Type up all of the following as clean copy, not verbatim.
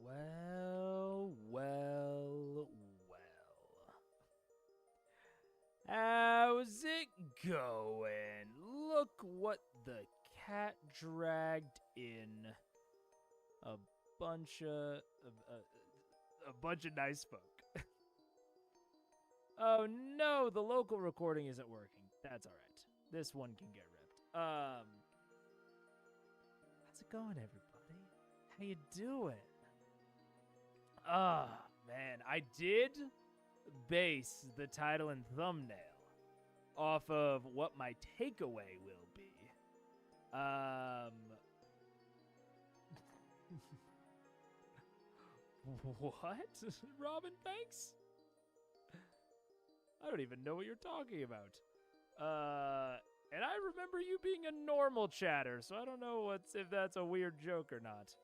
Well. How's it going? Look what the cat dragged in. A bunch of nice folk. Oh no, the local recording isn't working. That's all right. This one can get ripped. How's it going, everybody? How you doing? Man, I did base the title and thumbnail off of what my takeaway will be. What? Robin Banks? I don't even know what you're talking about. And I remember you being a normal chatter, so I don't know if that's a weird joke or not.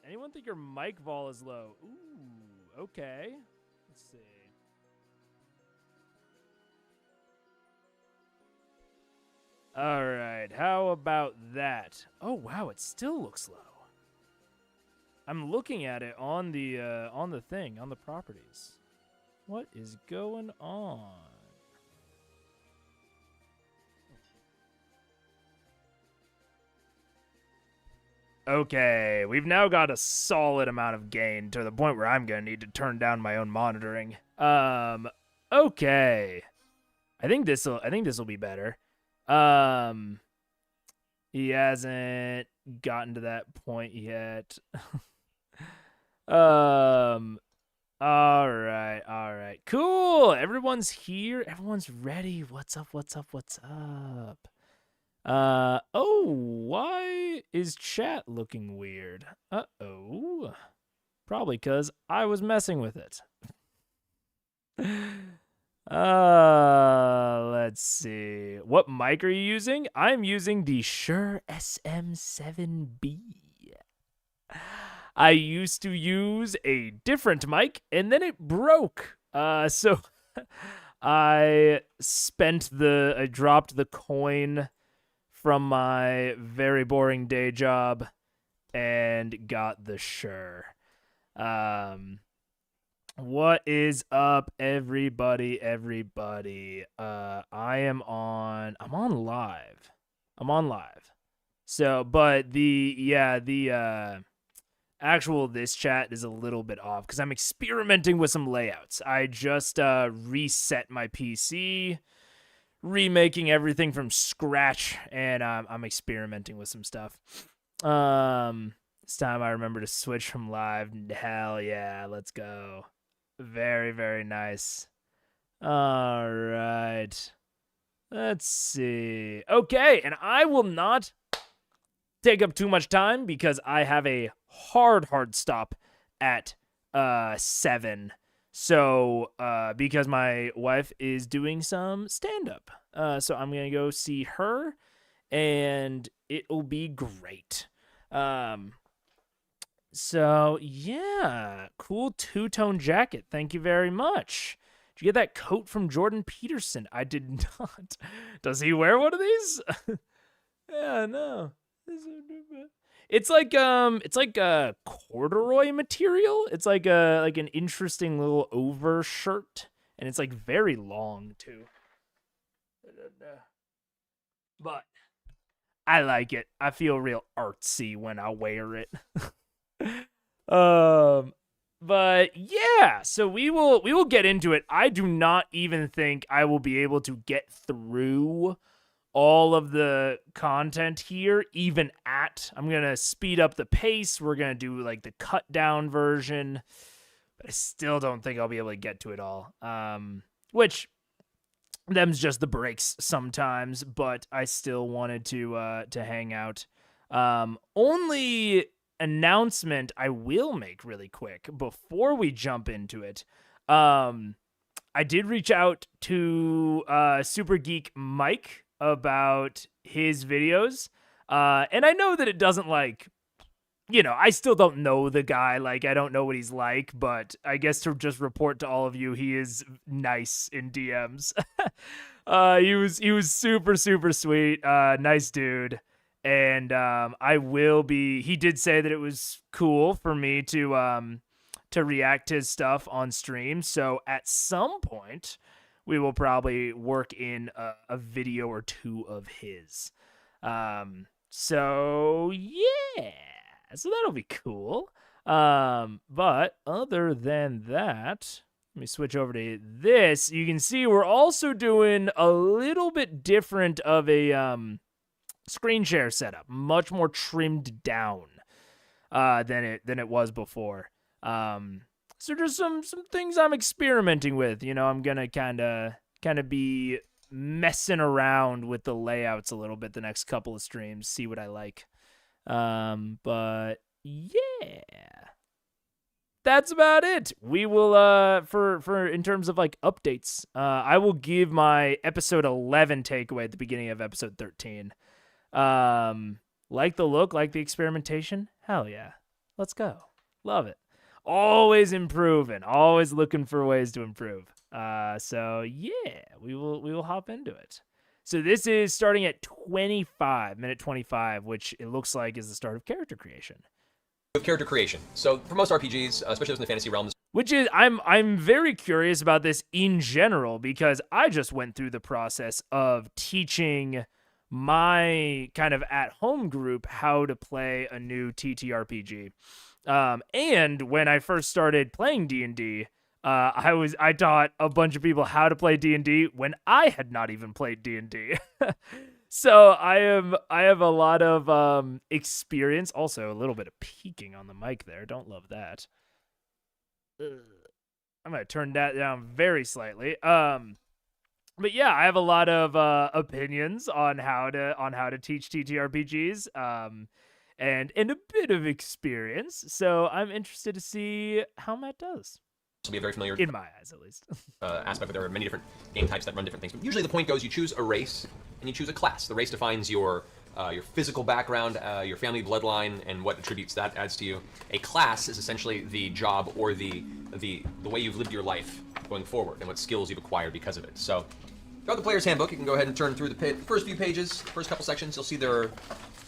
Anyone think your mic vol is low? Ooh, okay. Let's see. All right, how about that? Oh wow, it still looks low. I'm looking at it on the thing, on the properties. What is going on? Okay, we've now got a solid amount of gain to the point where I'm gonna need to turn down my own monitoring. Okay. I think this'll be better. He hasn't gotten to that point yet. All right. Cool. Everyone's here. Everyone's ready. What's up? Oh, why is chat looking weird? Uh-oh. Probably because I was messing with it. Let's see. What mic are you using? I'm using the Shure SM7B. I used to use a different mic, and then it broke. So I dropped the coin from my very boring day job and got the Shure. What is up, everybody? I'm on live. So, but the actual this chat is a little bit off because I'm experimenting with some layouts. I just reset my PC, remaking everything from scratch, and I'm experimenting with some stuff. This time I remember to switch from live. Hell yeah, let's go. Very, very nice. All right. Let's see. Okay, and I will not take up too much time because I have a hard stop at 7. So, because my wife is doing some stand-up. So I'm going to go see her, and it'll be great. So, yeah, cool two-tone jacket. Thank you very much. Did you get that coat from Jordan Peterson? I did not. Does he wear one of these? Yeah, no. It's like a corduroy material. It's like an interesting little over shirt, and it's like very long too. But I like it. I feel real artsy when I wear it. But yeah, so we will get into it. I do not even think I will be able to get through all of the content here, I'm gonna speed up the pace. We're gonna do like the cut down version, but I still don't think I'll be able to get to it all. Which them's just the breaks sometimes, but I still wanted to hang out. Only announcement I will make really quick before we jump into it. I did reach out to Super Geek Mike about his videos, and I know that it doesn't I still don't know the guy, I don't know what he's like, but I guess to just report to all of you, he is nice in DMs. He was super sweet, nice dude, And I will be. He did say that it was cool for me to react to his stuff on stream. So at some point, we will probably work in a video or two of his. So yeah, so that'll be cool. But other than that, let me switch over to this. You can see we're also doing a little bit different of a screen share setup, much more trimmed down than it was before. So just some things I'm experimenting with. You know, I'm gonna kind of be messing around with the layouts a little bit the next couple of streams, see what I like. But yeah, that's about it. We will for in terms of like updates, I will give my episode 11 takeaway at the beginning of episode 13. Like the look, like the experimentation. Hell yeah, let's go. Love it. Always improving, always looking for ways to improve. So yeah, we will hop into it. So this is starting at minute 25, which it looks like is the start of character creation. With character creation. So for most RPGs, especially in the fantasy realms, which is I'm very curious about this in general, because I just went through the process of teaching my kind of at-home group how to play a new TTRPG. And when I first started playing D&D, I taught a bunch of people how to play D&D when I had not even played D&D. So I have a lot of experience. Also, a little bit of peeking on the mic there. Don't love that. I'm gonna turn that down very slightly. But yeah, I have a lot of opinions on how to teach TTRPGs. And a bit of experience, so I'm interested to see how Matt does. This will be a very familiar, in my eyes at least, aspect, but there are many different game types that run different things. But usually the point goes, you choose a race and you choose a class. The race defines your physical background, your family bloodline, and what attributes that adds to you. A class is essentially the job or the way you've lived your life going forward and what skills you've acquired because of it. So, throughout the player's handbook, you can go ahead and turn through the first few pages, first couple sections. You'll see there are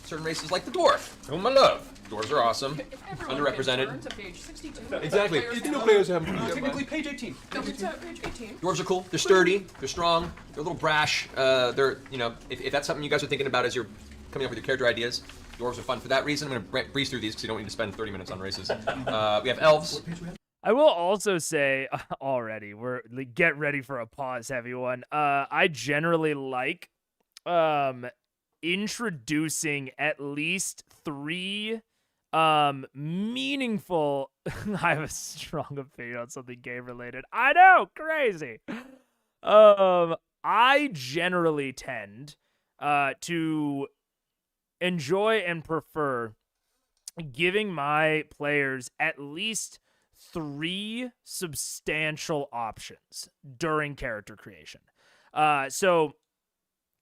certain races like the dwarf, whom I love. Dwarves are awesome, underrepresented. To page 62. Exactly. Players Technically, page 18. No, it's page 18. Dwarves are cool. They're sturdy. They're strong. They're a little brash. They're, you know, if that's something you guys are thinking about as you're coming up with your character ideas, dwarves are fun for that reason. I'm going to breeze through these because you don't need to spend 30 minutes on races. We have elves. I will also say already, get ready for a pause heavy one. I generally like introducing at least 3 meaningful I have a strong opinion on something game related. I know, crazy. I generally tend to enjoy and prefer giving my players at least 3 substantial options during character creation. So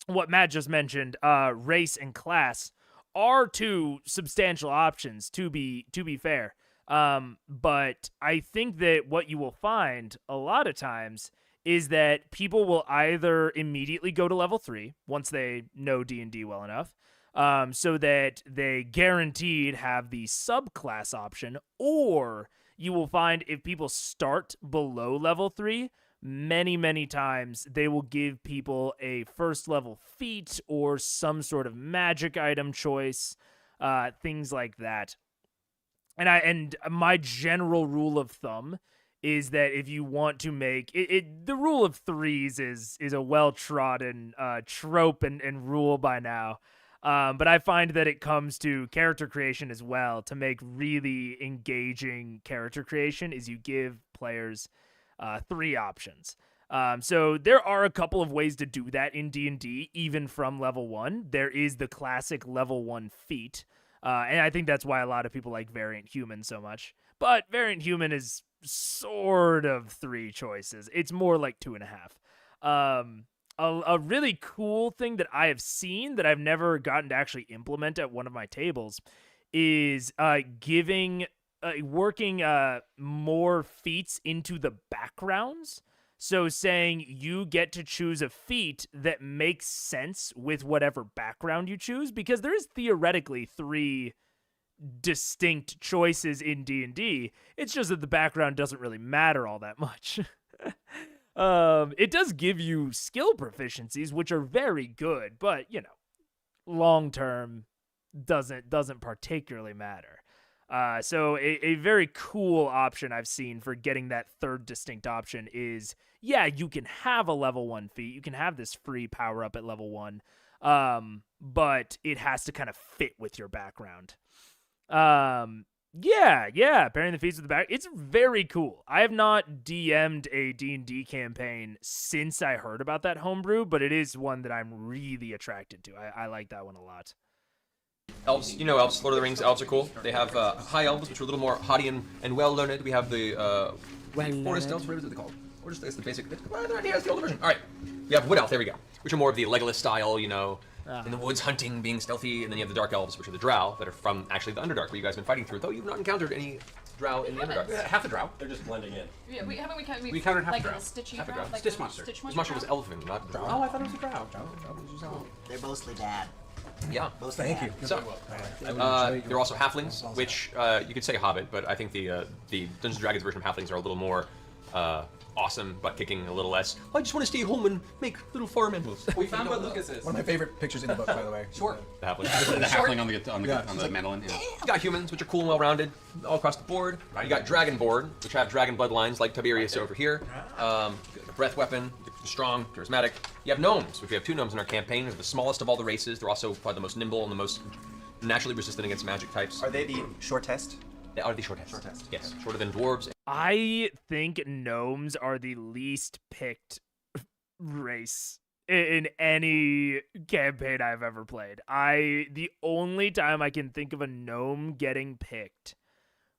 what Matt just mentioned, race and class, are 2 substantial options, to be fair. But I think that what you will find a lot of times is that people will either immediately go to level 3 once they know D&D well enough, so that they guaranteed have the subclass option, or you will find if people start below level 3, many times they will give people a first level feat or some sort of magic item choice, things like that. And my general rule of thumb is that if you want to make it the rule of 3s is a well-trodden trope and rule by now. But I find that it comes to character creation as well. To make really engaging character creation is you give players 3 options. So there are a couple of ways to do that in D&D, even from level 1. There is the classic level 1 feat, and I think that's why a lot of people like Variant Human so much. But Variant Human is sort of 3 choices. It's more like 2.5. A really cool thing that I have seen that I've never gotten to actually implement at one of my tables is working more feats into the backgrounds. So saying you get to choose a feat that makes sense with whatever background you choose, because there is theoretically 3 distinct choices in D&D. It's just that the background doesn't really matter all that much. It does give you skill proficiencies, which are very good, but long term doesn't particularly matter. So a very cool option I've seen for getting that 3rd distinct option is, you can have a level 1 feat, you can have this free power up at level 1, but it has to kind of fit with your background. Pairing the feats with the back, it's very cool. I have not DM'd a D&D campaign since I heard about that homebrew, but it is one that I'm really attracted to. I like that one a lot. Elves, elves, Lord of the Rings, elves are cool. They have high elves, which are a little more haughty and well-learned. We have the forest elves, what is it called? Or just the basic, the older version. All right, we have wood elf, there we go, which are more of the Legolas style, in the woods hunting, being stealthy, and then you have the dark elves, which are the drow, that are from actually the Underdark, where you guys have been fighting through, though you've not encountered any drow in the Underdark. Half the drow. They're just blending in. Yeah, we counted half like drow. a stitchy Half a drow, drow. like Stitch a monster. Stitch This monster was elven, not drow. Oh, I thought it was a drow. They're mostly bad. Yeah. Mostly Thank bad. you. So, they're also halflings, which you could say hobbit, but I think the Dungeons & Dragons version of halflings are a little more awesome, butt kicking a little less. I just want to stay home and make little farm animals. We found what Lucas is. One of my favorite pictures in the book, by the way. Short. The halflings. The halfling on the mandolin. Yeah. You got humans, which are cool and well-rounded, all across the board. You got dragonborn, which have dragon bloodlines, like Tiberius over here. Breath weapon, strong, charismatic. You have gnomes, which we have 2 gnomes in our campaign. They're the smallest of all the races. They're also probably the most nimble and the most naturally resistant against magic types. Are they the shortest? They are the shortest. Shortest. Yes, shorter than dwarves. I think gnomes are the least picked race in any campaign I've ever played. The only time I can think of a gnome getting picked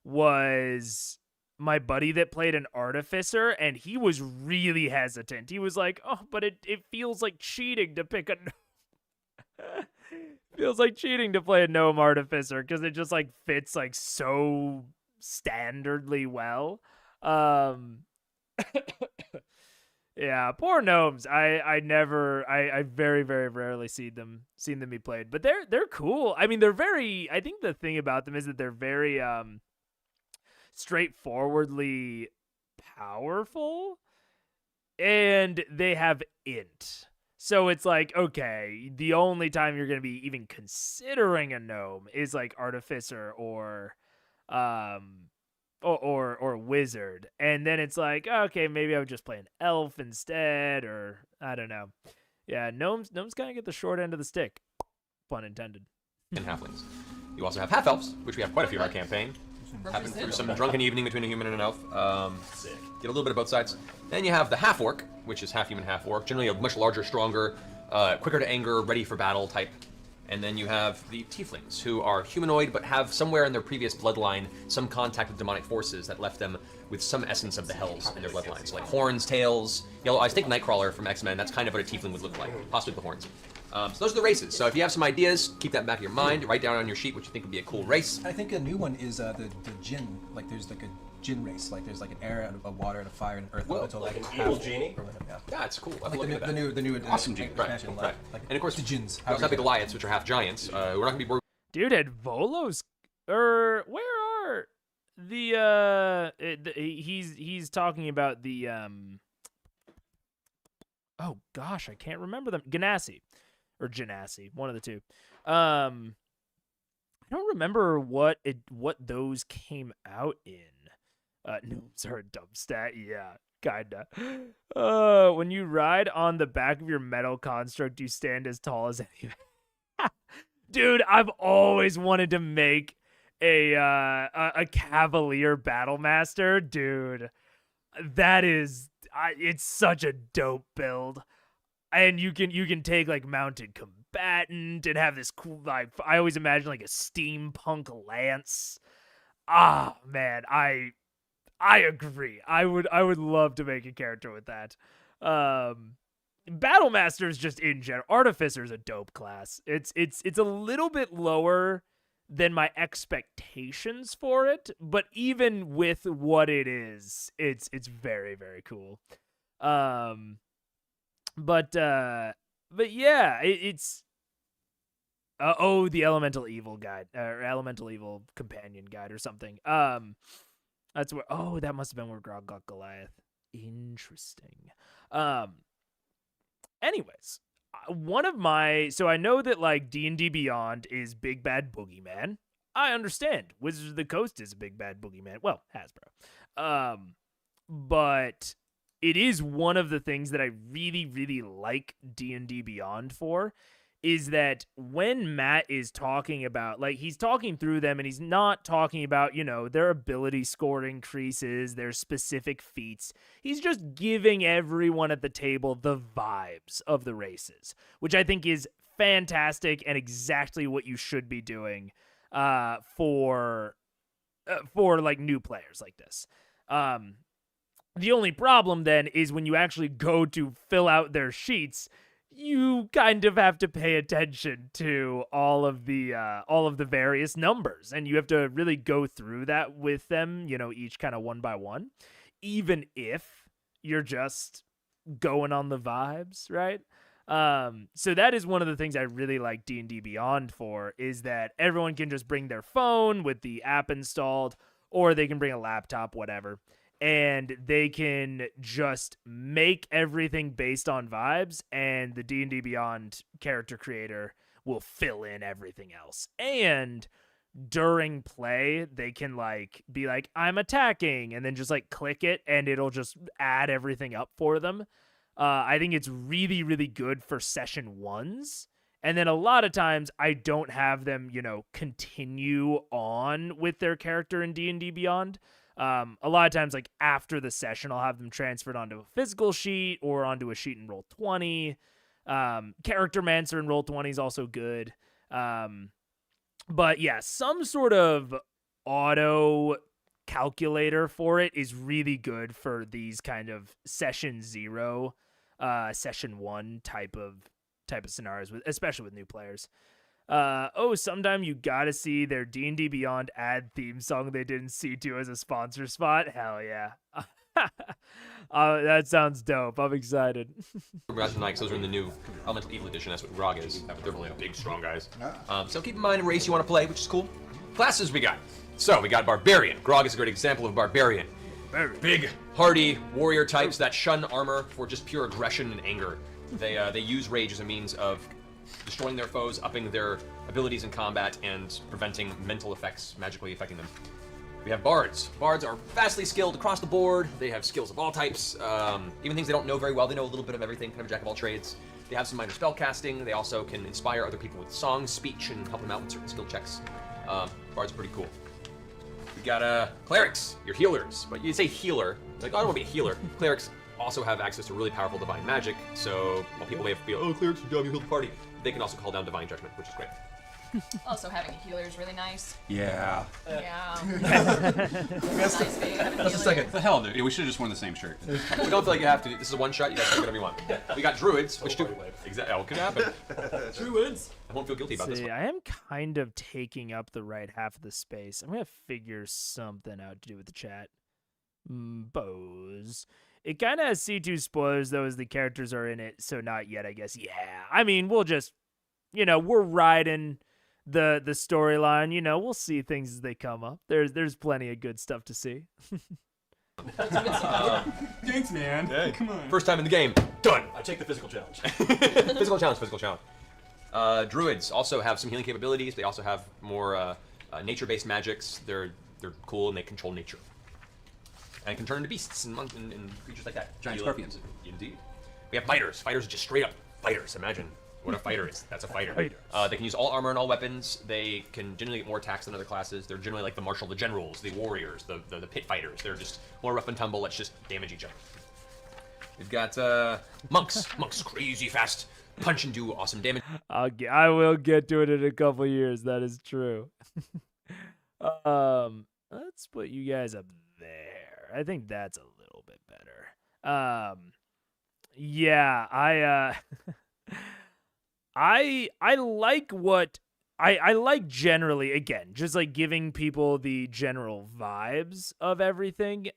was my buddy that played an artificer, and he was really hesitant. He was like, "Oh, but it feels like cheating to pick a gnome." Feels like cheating to play a gnome artificer because it just fits so standardly well. Yeah, poor gnomes. I very, very rarely seen them be played, but they're cool. I mean, I think the thing about them is that they're very straightforwardly powerful, and they have int. So it's okay, the only time you're going to be even considering a gnome is artificer or wizard. And then it's okay, maybe I would just play an elf instead, or I don't know. Yeah, gnomes kind of get the short end of the stick, pun intended. And halflings. You also have half-elves, which we have quite a few in our campaign. Happen through some drunken evening between a human and an elf. Get a little bit of both sides. Then you have the half-orc, which is half human, half orc. Generally a much larger, stronger, quicker to anger, ready for battle type. And then you have the tieflings, who are humanoid, but have somewhere in their previous bloodline some contact with demonic forces that left them with some essence of the hells in their bloodlines. Like horns, tails, yellow eyes. Think Nightcrawler from X-Men. That's kind of what a tiefling would look like, possibly with the horns. So those are the races. So if you have some ideas, keep that in the back of your mind. Write down on your sheet what you think would be a cool race. I think a new one is the Jinn. There's a Jinn race. There's an air, a water, and a fire, and an earth. Whoa, elemental, like an evil genie? Yeah, it's cool. Like the new awesome genie. Right. expansion, Right. And of course, the Jinns. we also have the Goliaths, which are half giants. We're not gonna be worried. Dude, had Volos, or where are the he's talking about the oh gosh, I can't remember them. Ganassi or Genasi, one of the two. I don't remember what those came out in. Gnomes are a dumb stat, yeah, kinda. When you ride on the back of your metal construct, you stand as tall as any. Dude, I've always wanted to make a Cavalier Battlemaster, dude. That is, it's such a dope build, and you can take mounted combatant and have this cool I always imagine a steampunk lance. Ah man, I agree. I would love to make a character with that. Battlemasters just in general. Artificer is a dope class. It's a little bit lower than my expectations for it, but even with what it is, it's very, very cool. But yeah, it's the Elemental Evil guide or Elemental Evil Companion guide or something. That's where that must have been where Grog got Goliath. Interesting. Anyways, so I know that like D&D Beyond is Big Bad Boogeyman. I understand. Wizards of the Coast is a Big Bad Boogeyman. Well, Hasbro. But it is one of the things that I really, really like D&D Beyond for, is that when Matt is talking about, like, he's talking through them and he's not talking about, their ability score increases, their specific feats. He's just giving everyone at the table the vibes of the races, which I think is fantastic and exactly what you should be doing for like new players like this. The only problem then is when you actually go to fill out their sheets, you kind of have to pay attention to all of the various numbers, and you have to really go through that with them, each kind of one by one, even if you're just going on the vibes, right? So that is one of the things I really like D&D Beyond for, is that everyone can just bring their phone with the app installed, or they can bring a laptop, whatever, and they can just make everything based on vibes, and the D&D Beyond character creator will fill in everything else. And during play, they can like be like, I'm attacking, and then just like click it, and it'll just add everything up for them. I think it's really, really good for session ones. And then a lot of times I don't have them, continue on with their character in D&D Beyond. A lot of times, like after the session, I'll have them transferred onto a physical sheet or onto a sheet in Roll20. Character Mancer in Roll20 is also good. But yeah, some sort of auto calculator for it is really good for these kind of session 0, session 1 type of scenarios, especially with new players. Sometime you gotta see their D&D Beyond ad theme song they didn't see to as a sponsor spot. Hell yeah. That sounds dope. I'm excited. Rather Knights, those are in the new Elemental Evil Edition. That's what Grog is. They're big, strong guys. So keep in mind a race you want to play, which is cool. Classes we got. So we got Barbarian. Grog is a great example of Barbarian. Big, hardy warrior types that shun armor for just pure aggression and anger. They use rage as a means of destroying their foes, upping their abilities in combat, and preventing mental effects magically affecting them. We have bards. Bards are vastly skilled across the board. They have skills of all types, even things they don't know very well. They know a little bit of everything, kind of a jack of all trades. They have some minor spell casting. They also can inspire other people with song, speech, and help them out with certain skill checks. Bards are pretty cool. We got clerics, your healers. But you say healer, like, oh, I don't want to be a healer. Clerics also have access to really powerful divine magic, so while people may be, clerics are dumb, you heal the party, they can also call down divine judgment, which is great. Also, having a healer is really nice. Yeah. Yeah. That's Nice being having a Just a healer. second. What the hell, dude? We should have just worn the same shirt. We don't feel like you have to. This is a one shot. You guys do whatever you want. We got druids, which do exactly what could happen. Druids. I won't feel guilty about this See, one. I am kind of taking up the right half of the space. I'm gonna figure something out to do with the chat. Bows. It kind of has C2 spoilers though, as the characters are in it, so not yet, I guess. Yeah, I mean, we'll just, we're riding the storyline. We'll see things as they come up. There's plenty of good stuff to see. Thanks, man. Hey, Come on. first time in the game, done. I take the physical challenge. Physical challenge. Druids also have some healing capabilities. They also have more nature-based magics. They're cool and they control nature. And can turn into beasts and creatures like that. Giant Healer. scorpions. Indeed. We have fighters. Fighters are just straight up fighters. Imagine what a fighter is. That's a fighter. They can use all armor and all weapons. They can generally get more attacks than other classes. They're generally like the martial, the generals, the warriors, the pit fighters. They're just more rough and tumble. Let's just damage each other. We've got monks. Monks crazy fast. Punch and do awesome damage. I will get to it in a couple years. That is true. Let's put you guys up there. I think that's a little bit better. Yeah, I like what I like generally, again, just like giving people the general vibes of everything.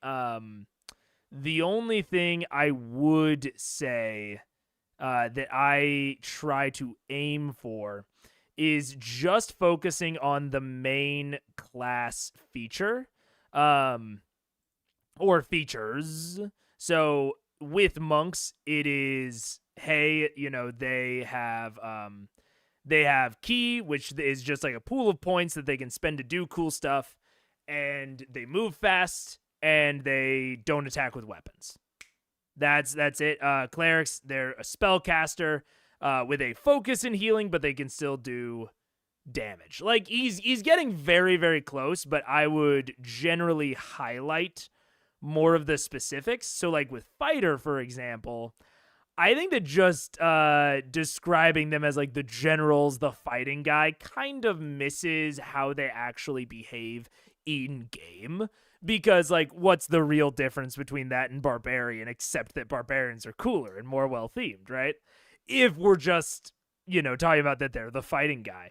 The only thing I would say that I try to aim for is just focusing on the main class feature, or features. So with monks, it is, hey, they have key, which is just like a pool of points that they can spend to do cool stuff, and they move fast, and they don't attack with weapons. That's it. Clerics, they're a spellcaster with a focus in healing, but they can still do damage. Like, he's getting very, very close, but I would generally highlight more of the specifics. So, like, with Fighter, for example, I think that just describing them as, like, the generals, the fighting guy, kind of misses how they actually behave in-game. Because, like, what's the real difference between that and Barbarian, except that Barbarians are cooler and more well-themed, right? If we're just, talking about that they're the fighting guy.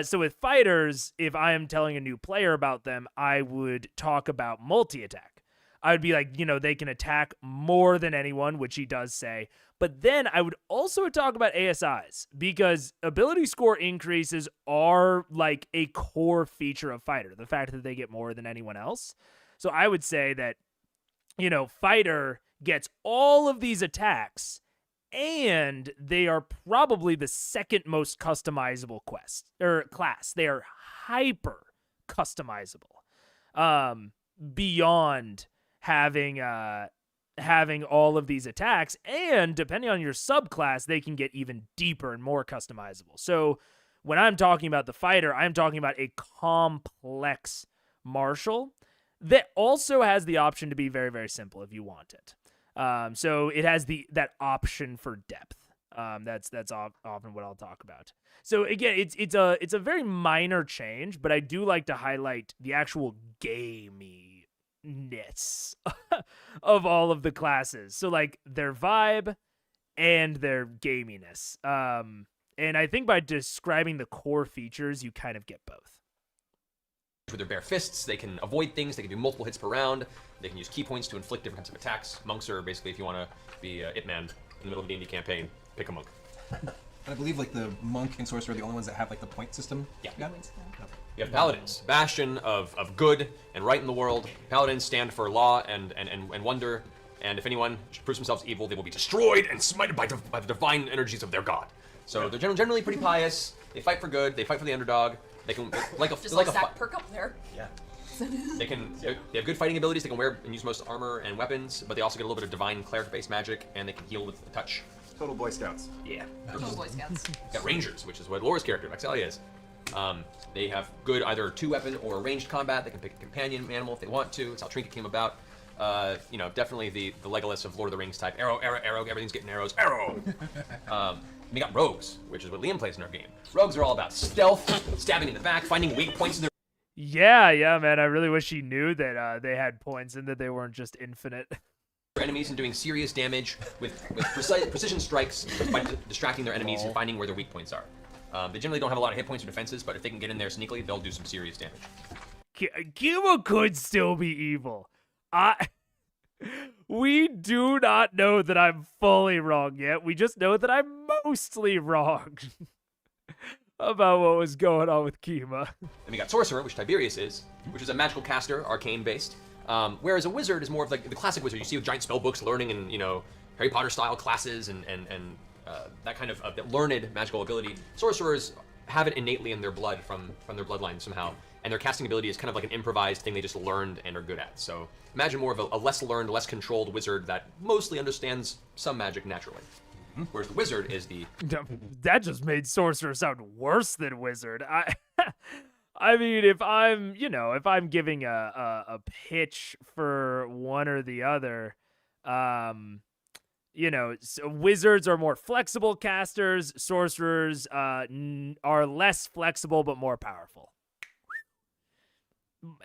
So with fighters, if I am telling a new player about them, I would talk about multi-attack. I would be like, they can attack more than anyone, which he does say. But then I would also talk about ASIs, because ability score increases are like a core feature of Fighter, the fact that they get more than anyone else. So I would say that, Fighter gets all of these attacks, and they are probably the second most customizable class. They are hyper customizable, beyond having all of these attacks, and depending on your subclass, they can get even deeper and more customizable. So when I'm talking about the Fighter, I'm talking about a complex martial that also has the option to be very, very simple if you want it. So it has that option for depth. That's often what I'll talk about. So again, it's a very minor change, but I do like to highlight the actual gaminess of all of the classes. So like their vibe and their gaminess. And I think by describing the core features, you kind of get both. With their bare fists, they can avoid things, they can do multiple hits per round, they can use key points to inflict different kinds of attacks. Monks are basically, if you want to be Ip Man in the middle of a D&D campaign, pick a monk. And I believe like the monk and sorcerer are the only ones that have like the point system. Yeah. Yeah. You have paladins, bastion of good and right in the world. Paladins stand for law and wonder, and if anyone proves themselves evil, they will be destroyed and smited by the divine energies of their god. So they're generally pretty pious. They fight for good. They fight for the underdog. They can Just like Zach perk up there. Yeah. They have good fighting abilities. They can wear and use most armor and weapons, but they also get a little bit of divine cleric-based magic, and they can heal with a touch. Total Boy Scouts. Yeah. Total Boy Scouts. Got rangers, which is what Laura's character, Vexalia, is. They have good either two-weapon or ranged combat. They can pick a companion animal if they want to. It's how Trinket came about. Definitely the Legolas of Lord of the Rings type. Arrow, everything's getting arrows. Arrow! We got rogues, which is what Liam plays in our game. Rogues are all about stealth, stabbing in the back, finding weak points in their Yeah, man. I really wish he knew that they had points and that they weren't just infinite. enemies and doing serious damage with precision strikes by distracting their enemies and finding where their weak points are. They generally don't have a lot of hit points or defenses, but if they can get in there sneakily, they'll do some serious damage. Kima could still be evil. We do not know that I'm fully wrong yet. We just know that I'm mostly wrong about what was going on with Kima. Then we got Sorcerer, which Tiberius is, which is a magical caster, arcane-based. Whereas a wizard is more of like the classic wizard you see with giant spell books, learning and, Harry Potter-style classes and that kind of learned magical ability. Sorcerers have it innately in their blood from their bloodline somehow, and their casting ability is kind of like an improvised thing they just learned and are good at. So imagine more of a less learned, less controlled wizard that mostly understands some magic naturally. Whereas the wizard is the... That just made sorcerer sound worse than wizard. I mean, if I'm giving a pitch for one or the other, so wizards are more flexible casters, sorcerers are less flexible but more powerful.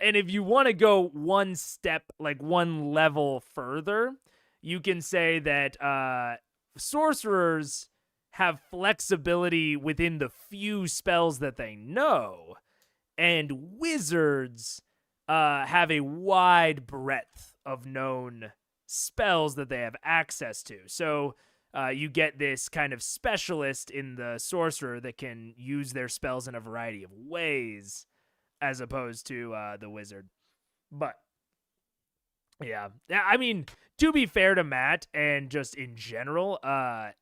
And if you want to go one step, like one level further, you can say that sorcerers have flexibility within the few spells that they know, and wizards have a wide breadth of known spells that they have access to. So you get this kind of specialist in the sorcerer that can use their spells in a variety of ways, as opposed to the wizard. But yeah, I mean, to be fair to Matt and just in general, I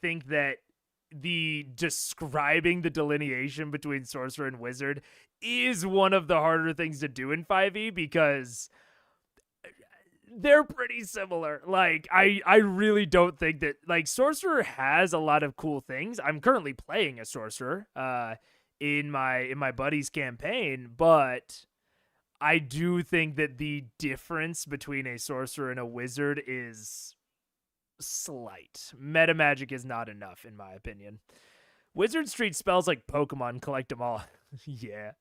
think that the describing the delineation between sorcerer and wizard is one of the harder things to do in 5e because they're pretty similar. Like, I really don't think that, like, sorcerer has a lot of cool things. I'm currently playing a sorcerer in my buddy's campaign, but I do think that the difference between a sorcerer and a wizard is slight. Meta magic is not enough, in my opinion. Wizards treat spells like Pokemon, collect them all. Yeah.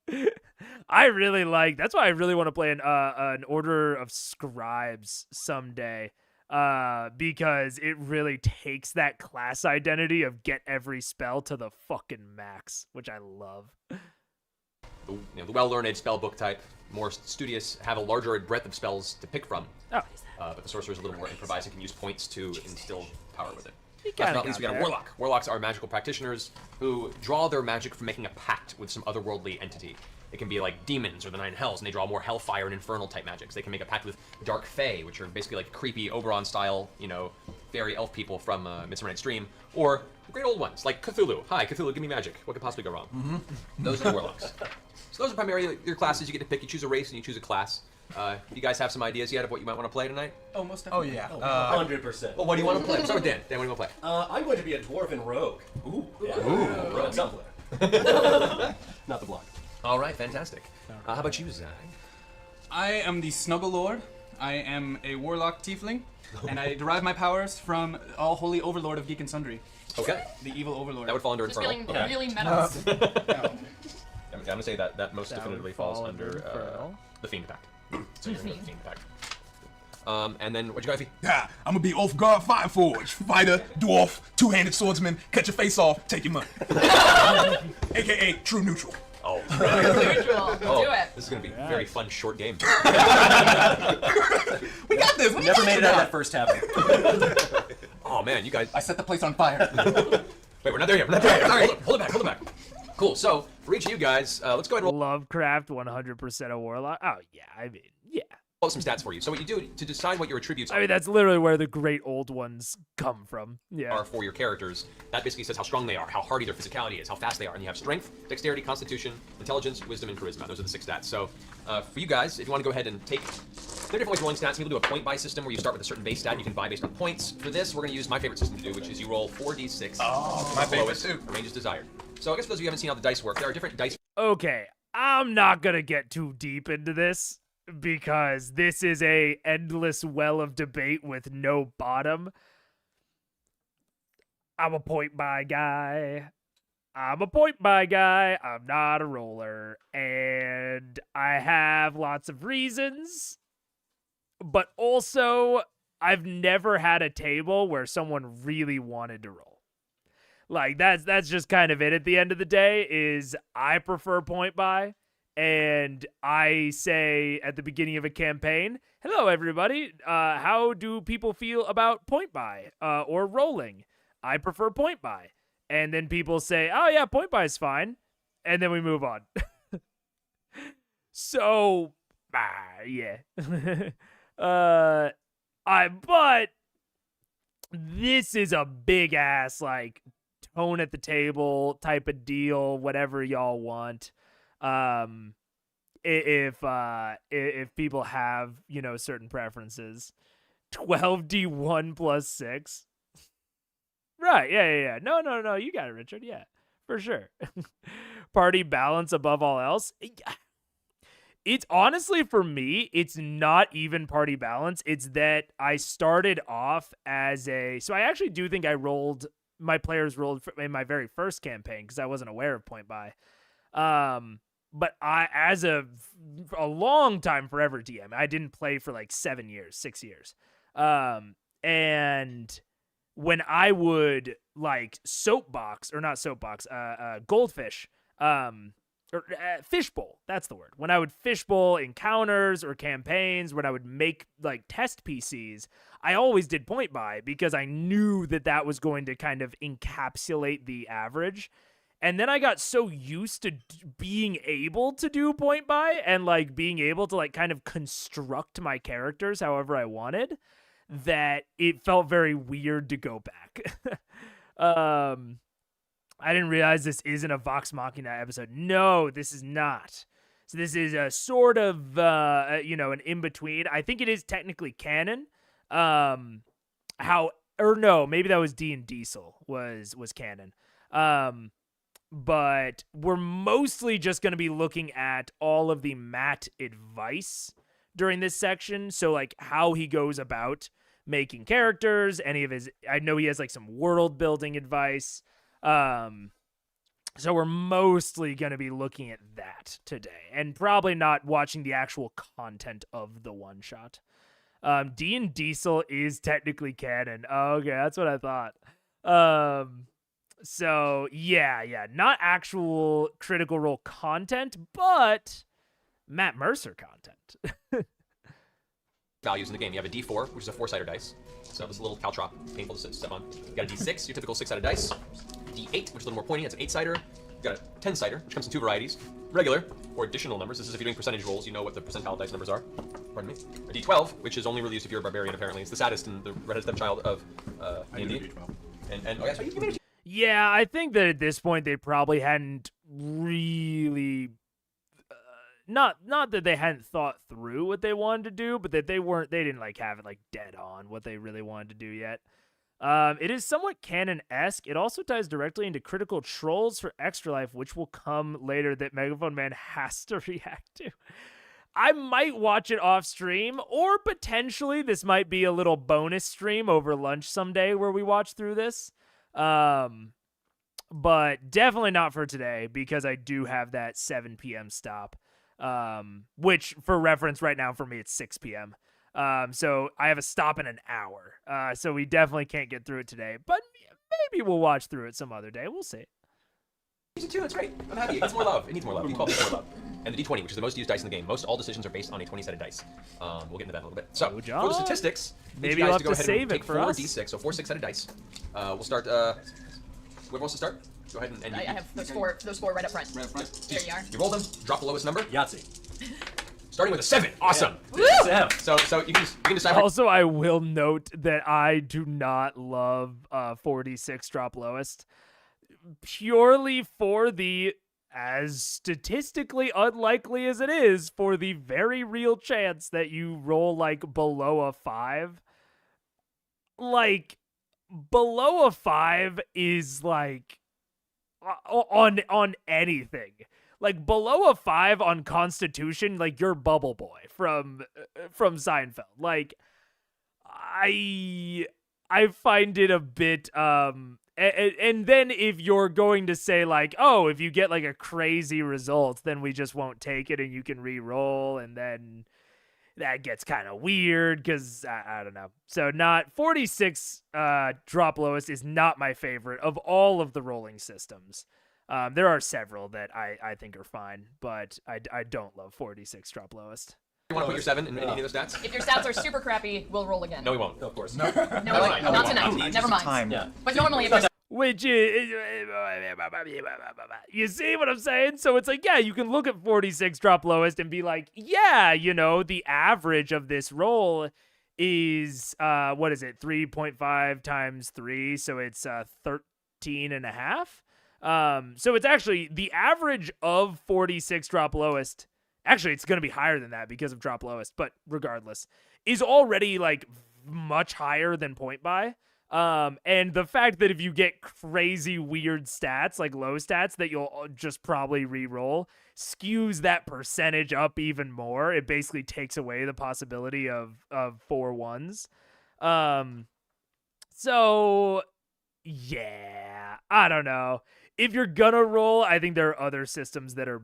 I really like, that's why I really want to play an Order of Scribes someday. Because it really takes that class identity of get every spell to the fucking max, which I love. The well-learned spell book type, more studious, have a larger breadth of spells to pick from. Oh. But the sorcerer is a little more improvised and can use points to instill power with it. Last kinda but not least, we got a got there. warlock. Warlocks are magical practitioners who draw their magic from making a pact with some otherworldly entity. It can be like demons or the Nine Hells, and they draw more hellfire and infernal type magics. They can make a pact with dark fae, which are basically like creepy Oberon-style, fairy elf people from Midsummer Night's Dream, or the great old ones like Cthulhu. Hi, Cthulhu, give me magic. What could possibly go wrong? Mm-hmm. Those are the warlocks. So those are primarily your classes. You get to pick. You choose a race and you choose a class. You guys have some ideas yet of what you might want to play tonight? Oh, most Oh definitely. yeah. 100%. Well, what do you want to play? Let's start with Dan. Dan, what do you want to play? I'm going to be a dwarven rogue. Ooh. Yeah. Rogue somewhere. Not the block. All right, fantastic. How about you, Zach? I am the Snuggle Lord. I am a warlock tiefling, and I derive my powers from All Holy Overlord of Geek and Sundry. Okay. The evil overlord. That would fall under Just Infernal. feeling really meta. I'm going to say that most That definitively would falls fall under under Infernal. the Fiend Pact. So you're going to go with the Fiend Pact. And then, what you got, Effie? Yeah, I'm gonna be off guard, fire forge, fighter, dwarf, two-handed swordsman, cut your face off, take your money. AKA true neutral. Oh, Neutral. Do it. This is going to be a very fun short game. We got this. Never made it out of that first half. Oh, man, you guys. I set the place on fire. Wait, we're not there yet. We're not there yet. All right, hold it back. Cool, so for each of you guys, let's go ahead and roll Lovecraft, 100% a warlock. Oh, yeah, I mean, yeah. some stats for you. So what you do to decide what your attributes I mean, that's literally where the great old ones come from. Yeah. are for your characters, that basically says how strong they are, how hardy their physicality is, how fast they are. And you have strength, dexterity, constitution, intelligence, wisdom, and charisma. Those are the 6 stats. So for you guys, if you want to go ahead and take... There are different ways of rolling stats. People do a point-buy system where you start with a certain base stat and you can buy based on points. For this, we're going to use my favorite system to do, which is you roll 4d6. Oh, my favorite lowest too. range is desired. So I guess for those of you who haven't seen how the dice work, there are different dice. Okay, I'm not gonna get too deep into this because this is a endless well of debate with no bottom. I'm a point buy guy. I'm not a roller. And I have lots of reasons. But also, I've never had a table where someone really wanted to roll. Like, that's just kind of it at the end of the day, is I prefer point buy. And I say at the beginning of a campaign, hello, everybody. How do people feel about point buy or rolling? I prefer point buy. And then people say, oh, yeah, point buy is fine. And then we move on. So, yeah. But this is a big ass, like, tone at the table type of deal, whatever y'all want. If people have, you know, certain preferences. 12d1 plus 6. Right, yeah. No, you got it, Richard. Yeah, for sure. Party balance above all else. It's honestly, for me, it's not even party balance. It's that I started off as so I actually do think my players rolled in my very first campaign because I wasn't aware of point buy. But I, as a long time forever DM, I didn't play for like 6 years. And when I would like goldfish, fishbowl. That's the word. When I would fishbowl encounters or campaigns, when I would make like test PCs, I always did point buy because I knew that that was going to kind of encapsulate the average. And then I got so used to being able to do point buy and like being able to like kind of construct my characters however I wanted that it felt very weird to go back. I didn't realize this isn't a Vox Machina episode. No, this is not. So this is a sort of, an in-between. I think it is technically canon. No, maybe that was D and Diesel was canon. But we're mostly just going to be looking at all of the Matt advice during this section. So like how he goes about making characters, any of his, I know he has like some world building advice. So we're mostly going to be looking at that today and probably not watching the actual content of the one shot. D and Diesel is technically canon. Oh, okay. That's what I thought. So yeah, not actual Critical Role content, but Matt Mercer content. Values in the game. You have a D4, which is a 4-sided dice. So this is a little caltrop, painful to step on. You got a D6, your typical 6-sided dice. D8, which is a little more pointy, that's an 8-sider. You got a 10-sider, which comes in 2 varieties. Regular, or additional numbers. This is if you're doing percentage rolls, you know what the percentile dice numbers are. Pardon me. A D12, which is only really used if you're a barbarian, apparently. It's the saddest and the redheaded stepchild of D&D. D12. And oh, yeah, so you made a Yeah, I think that at this point they probably hadn't really not that they hadn't thought through what they wanted to do, but that they didn't like have it like dead on what they really wanted to do yet. It is somewhat canon-esque. It also ties directly into critical trolls for Extra Life, which will come later that Megaphone Man has to react to. I might watch it off stream, or potentially this might be a little bonus stream over lunch someday where we watch through this. But definitely not for today because I do have that 7 p.m. stop. Which for reference right now for me it's 6 p.m. So I have a stop in an hour. So we definitely can't get through it today, but maybe we'll watch through it some other day. We'll see. Season 2, that's great. I'm happy. It needs more love. It needs more love. D12 needs more love. And the D20, which is the most used dice in the game. Most all decisions are based on a 20-sided dice. We'll get into that in a little bit. So, Good for job. the statistics, Maybe you you'll guys have to go to ahead save and it take for 4 us. D6, so 4 6-sided dice. We'll start, whoever wants to start? Go ahead and I have those four right up front. Right up front. There you are. You roll them, drop the lowest number, Yahtzee. starting with a 7. Awesome. Sam. So you can decide. Also, I will note that I do not love 46 drop lowest purely for the, as statistically unlikely as it is, for the very real chance that you roll like below a 5. Like below a 5 is like on anything. Like below a 5 on Constitution, like you're Bubble Boy from Seinfeld. Like I find it a bit and then if you're going to say like, oh, if you get like a crazy result, then we just won't take it and you can re-roll, and then that gets kind of weird because I don't know. So not 46 drop lowest is not my favorite of all of the rolling systems. There are several that I think are fine, but I don't love 46 drop lowest. You want to put your 7 in any of the stats? If your stats are super crappy, we'll roll again. No, we won't. Of course. No, fine. not tonight. Never mind. Time. Yeah. But normally, if your Which is, you see what I'm saying? So it's like, yeah, you can look at 46 drop lowest and be like, yeah, you know, the average of this roll is, what is it, 3.5 times 3, so it's 13 and a half. So it's actually the average of 46 drop lowest. Actually, it's going to be higher than that because of drop lowest, but regardless, is already like much higher than point buy. And the fact that if you get crazy weird stats, like low stats, that you'll just probably re-roll, skews that percentage up even more. It basically takes away the possibility of 4 1s. So yeah, I don't know. If you're gonna roll, I think there are other systems that are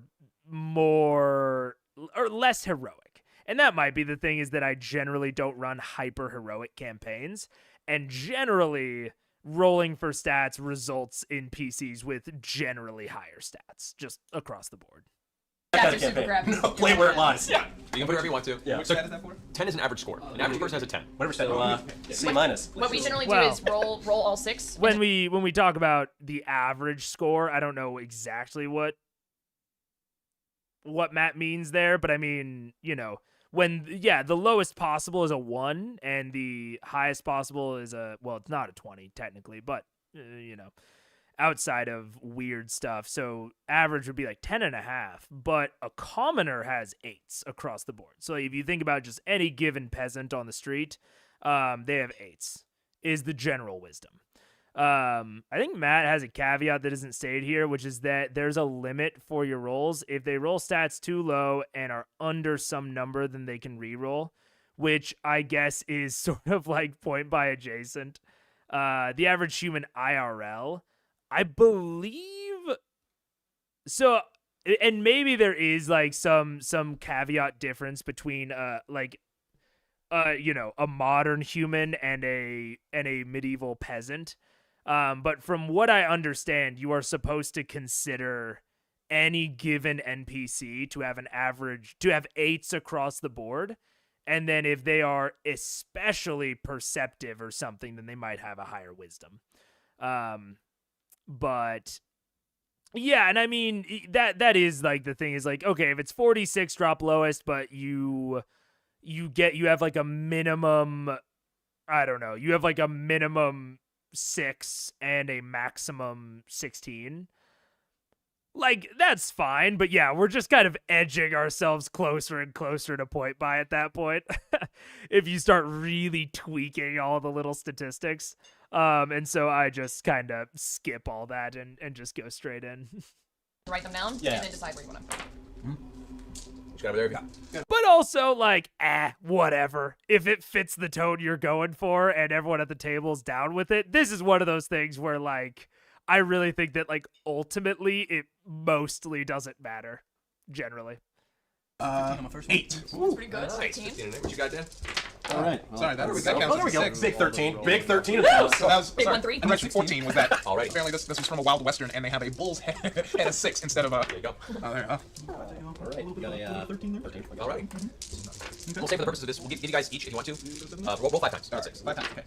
more or less heroic. And that might be the thing, is that I generally don't run hyper heroic campaigns. And generally, rolling for stats results in PCs with generally higher stats, just across the board. Stats are super crappy. No, play where it lies. Yeah, you can put whatever you want to. Yeah. Which So stat is that for? 10 is an average score. An average person has a 10. Whatever stat. C minus. What we generally do Well, is roll all 6. When we talk about the average score, I don't know exactly what Matt means there, but I mean, when the lowest possible is a 1 and the highest possible is it's not a 20 technically, but outside of weird stuff. So average would be like 10.5, but a commoner has 8s across the board. So if you think about just any given peasant on the street, they have 8s is the general wisdom. I think Matt has a caveat that isn't stated here, which is that there's a limit for your rolls. If they roll stats too low and are under some number, then they can reroll, which I guess is sort of like point by adjacent. The average human IRL, I believe so, and maybe there is like some caveat difference between a modern human and a medieval peasant. But from what I understand, you are supposed to consider any given NPC to have 8s across the board. And then if they are especially perceptive or something, then they might have a higher wisdom. But yeah, and I mean that is like the thing is like, okay, if it's 46 drop lowest, but you have like a minimum, I don't know, you have like a minimum 6 and a maximum 16. Like, that's fine, but yeah, we're just kind of edging ourselves closer and closer to point buy at that point. If you start really tweaking all the little statistics. And so I just kind of skip all that and just go straight in. Write them down, Yeah. and then decide where you want to. Just got over there. But also, like, whatever. If it fits the tone you're going for and everyone at the table's down with it, this is one of those things where, like, I really think that, like, ultimately it mostly doesn't matter, generally. 8. That's pretty good. Nice. 13. 15 in it. What you got, Dan? All right. Well, Sorry, that there we that go. counts Oh, there we as go. 6. Big 13. Big 13 in the house. So that was, Big sorry, 1-3. and actually 14 was that. Alright. Apparently this was from a Wild Western, and they have a bull's head and a 6 instead of a. There you go. Oh, there. All right. We got a 13. All right. We'll say for the purposes of this, we'll give you guys each, if you want to, roll 5 times. That's 6. 5 times. Okay.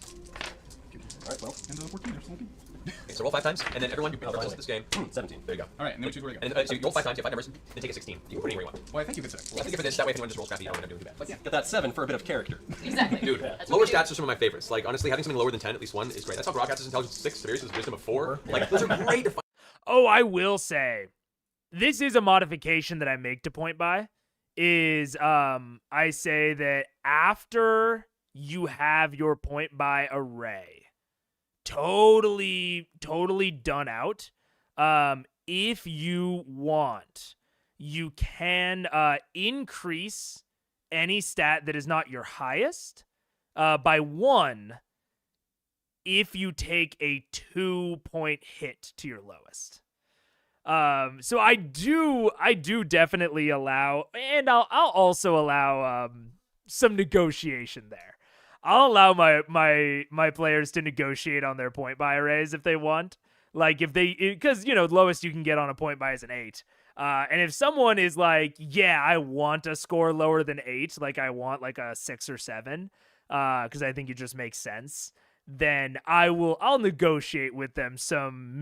All right. Well, And 14 or something. Okay, so roll 5 times, and then everyone you represent this game. 17. There you go. All right, and then we choose where we go. And so you roll 5 times, you have 5 numbers, then take a 16. You can put it anywhere you want. Well, I think you could say. Well, I think for this, that way if anyone just rolls crappy, you don't end up doing too bad. But yeah. Get that 7 for a bit of character. Exactly. Dude, That's what lower we do. stats are some of my favorites. Like, honestly, having something lower than 10, at least 1, is great. That's how Grogcast is intelligence 6, Siberius is wisdom of 4. Like, those are great to find. Oh, I will say, this is a modification that I make to point buy, is I say that after you have your point buy array totally done out, if you want, you can increase any stat that is not your highest by 1 if you take a 2-point hit to your lowest. So I do definitely allow, and I'll also allow some negotiation there. I'll allow my players to negotiate on their point buy arrays if they want. Like because lowest you can get on a point buy is an 8. And if someone is like, yeah, I want a score lower than 8, like I want like a 6 or 7, because I think it just makes sense, then I'll negotiate with them some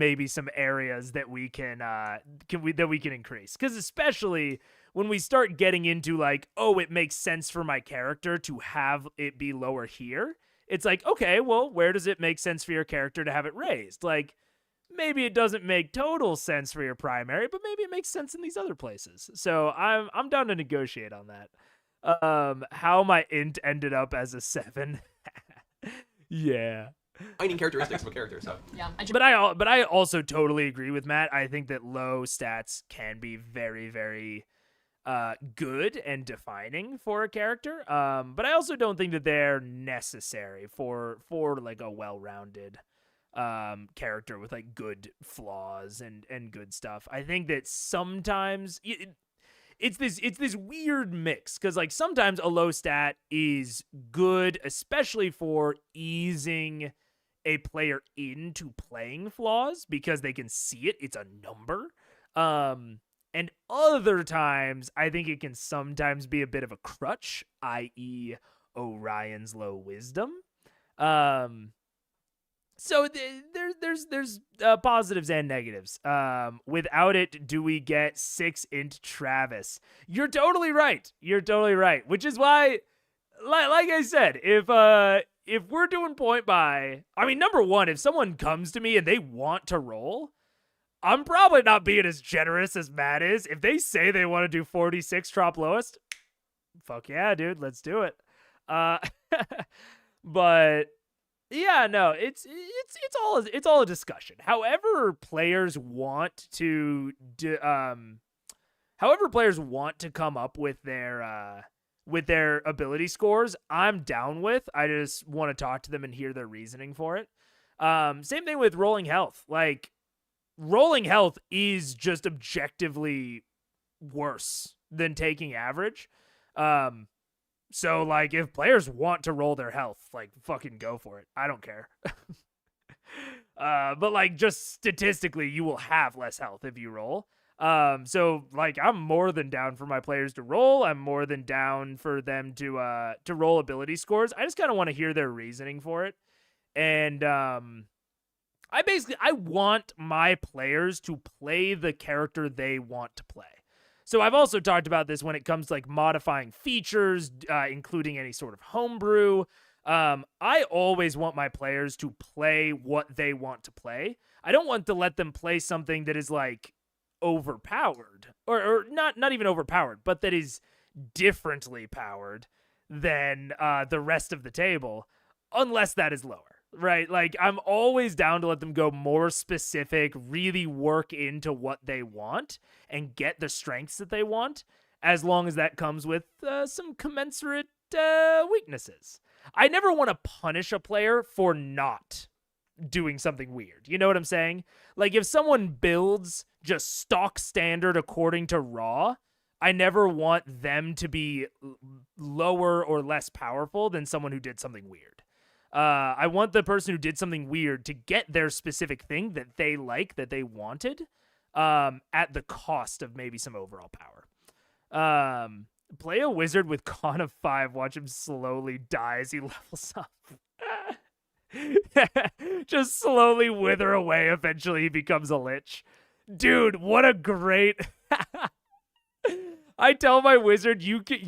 areas that we can increase. Because especially when we start getting into like, oh, it makes sense for my character to have it be lower here. It's like, okay, well, where does it make sense for your character to have it raised? Like, maybe it doesn't make total sense for your primary, but maybe it makes sense in these other places. So I'm down to negotiate on that. How my int ended up as a 7. Yeah. Finding characteristics of a character, so. Yeah. But I also totally agree with Matt. I think that low stats can be very, very good and defining for a character. But I also don't think that they're necessary for like a well-rounded character with like good flaws and good stuff. I think that sometimes it's this weird mix, because like sometimes a low stat is good, especially for easing a player into playing flaws because they can see it. It's a number. And other times, I think it can sometimes be a bit of a crutch, i.e., Orion's low wisdom. So there's positives and negatives. Without it, do we get 6 int Travis? You're totally right. Which is why, like I said, if we're doing point by, I mean, number one, if someone comes to me and they want to roll, I'm probably not being as generous as Matt is. If they say they want to do 46 trop lowest, fuck yeah, dude, let's do it. But yeah, no, it's all a discussion. However players want to come up with their ability scores, I'm down with. I just want to talk to them and hear their reasoning for it. Same thing with rolling health. Like, rolling health is just objectively worse than taking average. So, like, if players want to roll their health, like, fucking go for it. I don't care. But, like, just statistically, you will have less health if you roll. So, like, I'm more than down for my players to roll. I'm more than down for them to roll ability scores. I just kind of want to hear their reasoning for it. And, I want my players to play the character they want to play. So I've also talked about this when it comes to like modifying features, including any sort of homebrew. I always want my players to play what they want to play. I don't want to let them play something that is like overpowered or not even overpowered, but that is differently powered than the rest of the table, unless that is lower. Right? Like, I'm always down to let them go more specific, really work into what they want and get the strengths that they want, as long as that comes with some commensurate weaknesses. I never want to punish a player for not doing something weird. You know what I'm saying? Like, if someone builds just stock standard according to raw, I never want them to be lower or less powerful than someone who did something weird. I want the person who did something weird to get their specific thing that they like, that they wanted, at the cost of maybe some overall power. Play a wizard with con of 5. Watch him slowly die as he levels up. Just slowly wither away. Eventually he becomes a lich. Dude, what a great... I tell my wizard, you can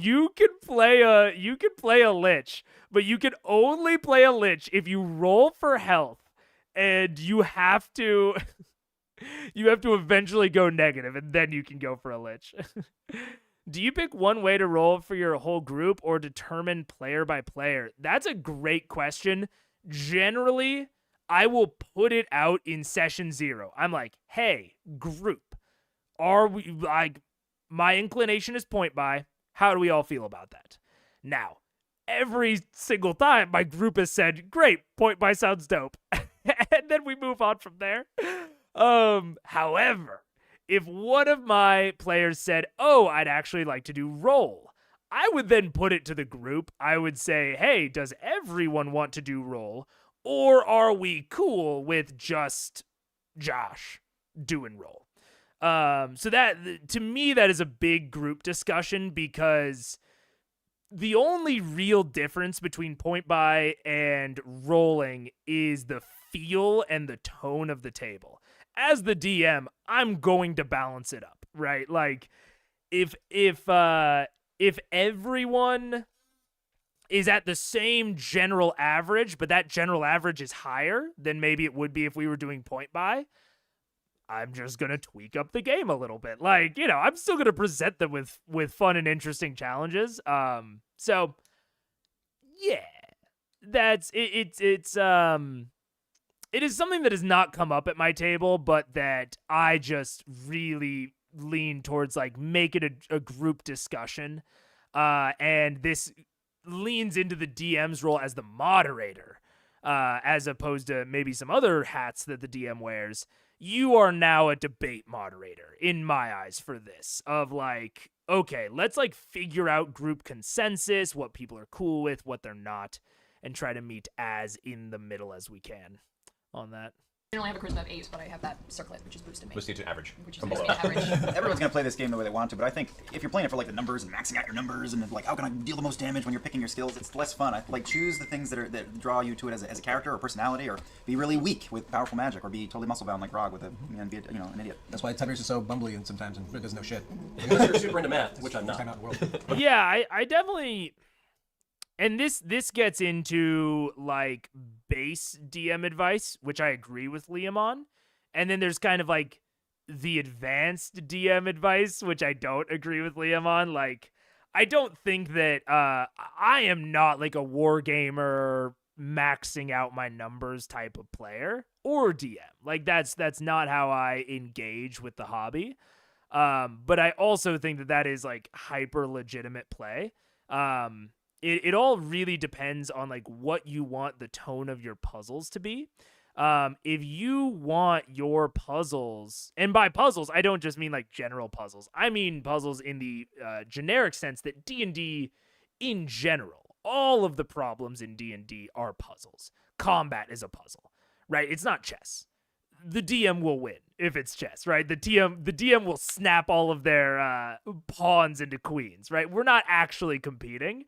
play a lich, but you can only play a lich if you roll for health, and you have to eventually go negative, and then you can go for a lich. Do you pick one way to roll for your whole group or determine player by player? That's a great question. Generally, I will put it out in session 0. I'm like, hey, group, are we like... My inclination is point by. How do we all feel about that? Now, every single time my group has said, great, point by sounds dope. And then we move on from there. However, if one of my players said, oh, I'd actually like to do roll, I would then put it to the group. I would say, hey, does everyone want to do roll? Or are we cool with just Josh doing roll? So that, to me, that is a big group discussion, because the only real difference between point buy and rolling is the feel and the tone of the table. As the DM, I'm going to balance it up, right? Like, if everyone is at the same general average, but that general average is higher than maybe it would be if we were doing point buy, I'm just going to tweak up the game a little bit. Like, you know, I'm still going to present them with fun and interesting challenges. So yeah, that's it. It is something that has not come up at my table, but that I just really lean towards, like, make it a group discussion. And this leans into the DM's role as the moderator, as opposed to maybe some other hats that the DM wears. You are now a debate moderator, in my eyes, for this. Of like, okay, let's like figure out group consensus, what people are cool with, what they're not, and try to meet as in the middle as we can on that. I only have a charisma of 8, but I have that circlet, which is boosted me. Boosting to average. Which is from boosting below. me average. Everyone's gonna play this game the way they want to, but I think if you're playing it for like the numbers and maxing out your numbers and like how can I deal the most damage when you're picking your skills, it's less fun. I like choose the things that draw you to it as a character or personality, or be really weak with powerful magic, or be totally muscle bound like Grog with and be an idiot. That's why Tiberius is so bumbly and sometimes and does no shit. Unless you're super into math, which I'm First not. time out in the world. Yeah, I definitely, and this gets into like base DM advice, which I agree with Liam on, and then there's kind of like the advanced DM advice, which I don't agree with Liam on. Like, I don't think that I am not like a war gamer maxing out my numbers type of player or DM. Like that's not how I engage with the hobby. But I also think that is like hyper legitimate play. It all really depends on like what you want the tone of your puzzles to be. If you want your puzzles, and by puzzles, I don't just mean like general puzzles. I mean puzzles in the generic sense that D&D in general, all of the problems in D&D are puzzles. Combat is a puzzle, right? It's not chess. The DM will win if it's chess, right? The DM will snap all of their pawns into queens, right? We're not actually competing.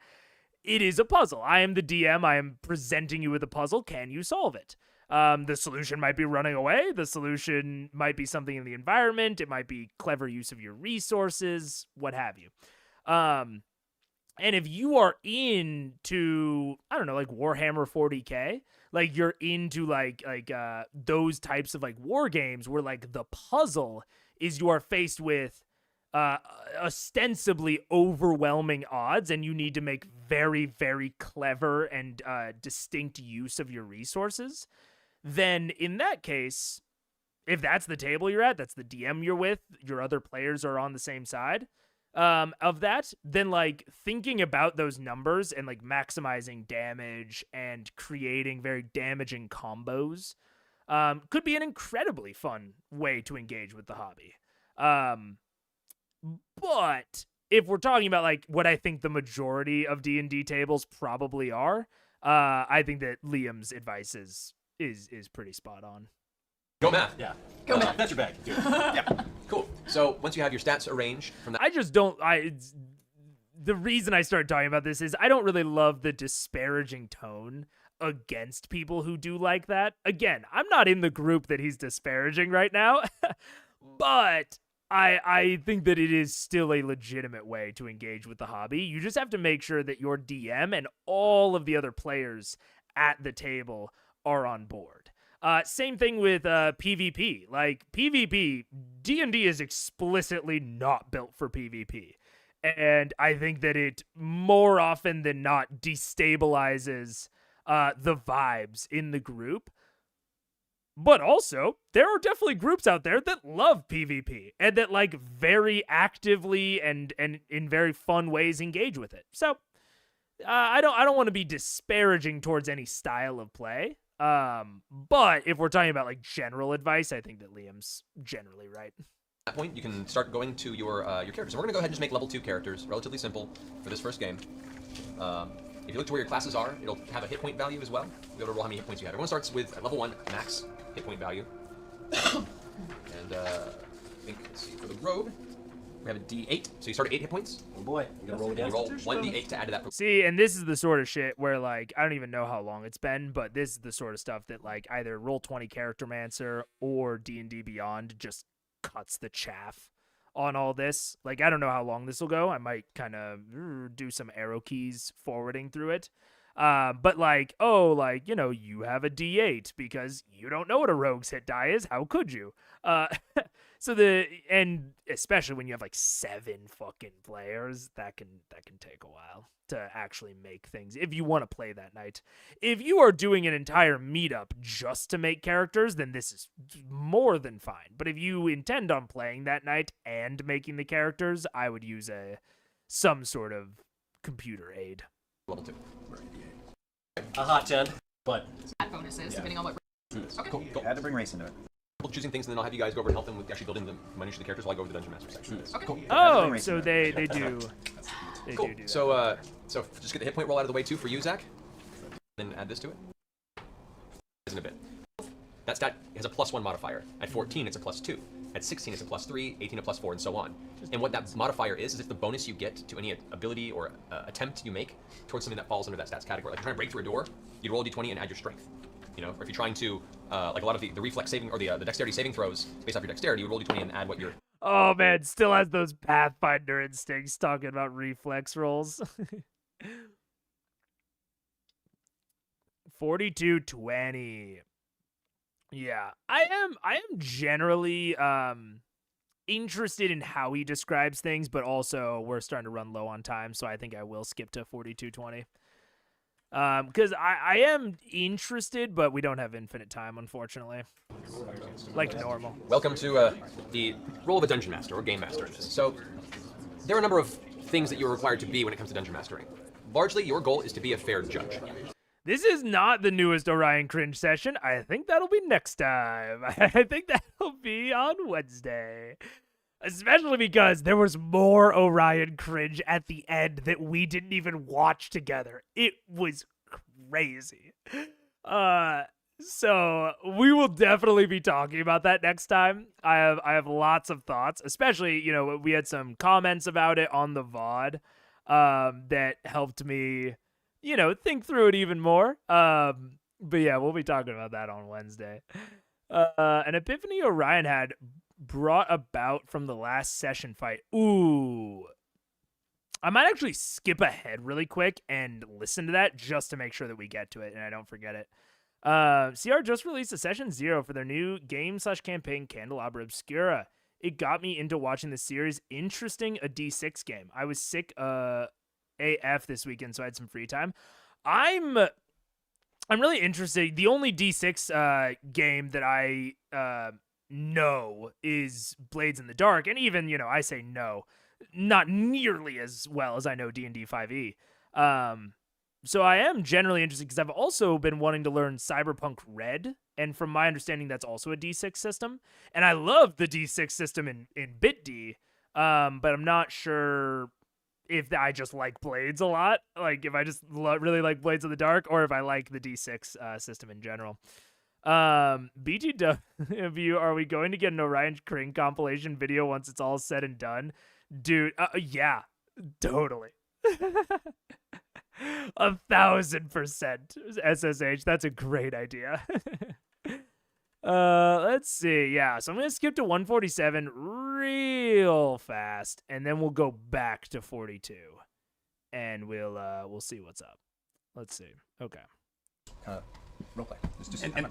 It is a puzzle. I am the DM. I am presenting you with a puzzle. Can you solve it? The solution might be running away. The solution might be something in the environment. It might be clever use of your resources, what have you. And if you are into, I don't know, like Warhammer 40K, like you're into like those types of like war games where like the puzzle is you are faced with ostensibly overwhelming odds and you need to make very, very clever and distinct use of your resources, then in that case, if that's the table you're at, that's the DM you're with, your other players are on the same side of that, then like thinking about those numbers and like maximizing damage and creating very damaging combos could be an incredibly fun way to engage with the hobby. But if we're talking about like what I think the majority of D&D tables probably are, I think that Liam's advice is pretty spot on. Go math. Yeah. Go math. That's your bag. Dude. Yeah. Cool. So once you have your stats arranged from that, I just don't. The reason I started talking about this is I don't really love the disparaging tone against people who do like that. Again, I'm not in the group that he's disparaging right now, but I think that it is still a legitimate way to engage with the hobby. You just have to make sure that your DM and all of the other players at the table are on board. Same thing with PvP. Like PvP, D&D is explicitly not built for PvP. And I think that it more often than not destabilizes the vibes in the group. But also, there are definitely groups out there that love PvP and that like very actively and in very fun ways engage with it. So I don't want to be disparaging towards any style of play. But if we're talking about like general advice, I think that Liam's generally right. at that point, you can start going to your characters. And we're going to go ahead and just make level 2 characters, relatively simple, for this first game. If you look to where your classes are, it'll have a hit point value as well. You'll be able to roll how many hit points you have. Everyone starts with level 1 max hit point value. And I think, let's see, for the rogue, we have a D8. So you start at 8 hit points. Oh boy, you gotta roll again. You roll 1D8 to add to that. See, and this is the sort of shit where, like, I don't even know how long it's been, but this is the sort of stuff that, like, either Roll20 Charactermancer or D&D Beyond just cuts the chaff on all this. Like, I don't know how long this will go. I might kind of do some arrow keys forwarding through it. But, like, oh, like, you know, you have a D8 because you don't know what a rogue's hit die is. How could you? And especially when you have like 7 fucking players, that can take a while to actually make things if you want to play that night. If you are doing an entire meetup just to make characters, then this is more than fine. But if you intend on playing that night and making the characters, I would use some sort of computer aid. Level 2. A hot 10, but Add bonuses, depending on what. Okay. Cool. Had to bring race into it. Choosing things, and then I'll have you guys go over and help them with actually building the minutiae of the characters while I go over the Dungeon Master section. Okay. Cool. Oh, so they do. They Cool. do that. So just get the hit point roll out of the way too for you, Zach. then add this to it. Isn't a bit. That stat has a +1 modifier. At 14, it's a +2. At 16, it's a +3, 18 a +4, and so on. And what that modifier is if the bonus you get to any ability or attempt you make towards something that falls under that stats category. Like if you're trying to break through a door, you roll a d20 and add your strength. You know, or if you're trying to, like a lot of the reflex saving or the dexterity saving throws based off your dexterity, you roll d20 and add what your. Oh man, still has those Pathfinder instincts talking about reflex rolls. 4220. Yeah, I am generally interested in how he describes things, but also we're starting to run low on time, so I think I will skip to 4220. Because I am interested, but we don't have infinite time, unfortunately. Like normal. Welcome to the role of a dungeon master or game master in this. So there are a number of things that you're required to be when it comes to dungeon mastering. Largely, your goal is to be a fair judge. This is not the newest Orion Cringe session. I think that'll be next time. I think that'll be on Wednesday. Especially because there was more Orion Cringe at the end that we didn't even watch together. It was crazy. So we will definitely be talking about that next time. I have lots of thoughts, especially, you know, we had some comments about it on the VOD that helped me, you know, think through it even more. But yeah, we'll be talking about that on Wednesday. An epiphany Orion had brought about from the last session fight. Ooh. I might actually skip ahead really quick and listen to that just to make sure that we get to it and I don't forget it. CR just released a session 0 for their new game/campaign Candelabra Obscura. It got me into watching the series. Interesting, a D6 game. I was sick AF this weekend, so I had some free time. I'm really interested. The only D6 game that I know is Blades in the Dark, and even, you know, I say no, not nearly as well as I know D&D 5e. So I am generally interested because I've also been wanting to learn Cyberpunk Red, and from my understanding, that's also a D6 system. And I love the D6 system in BitD, but I'm not sure if I just like Blades a lot, like if I just really like Blades of the Dark, or if I like the D6 system in general. BGW, are we going to get an Orion Cringe compilation video once it's all said and done? Dude, yeah, totally. 1,000% SSH. That's a great idea. Let's see. Yeah, so I'm gonna skip to 147 real fast, and then we'll go back to 42, and we'll see what's up. Let's see. Okay. Roleplay. And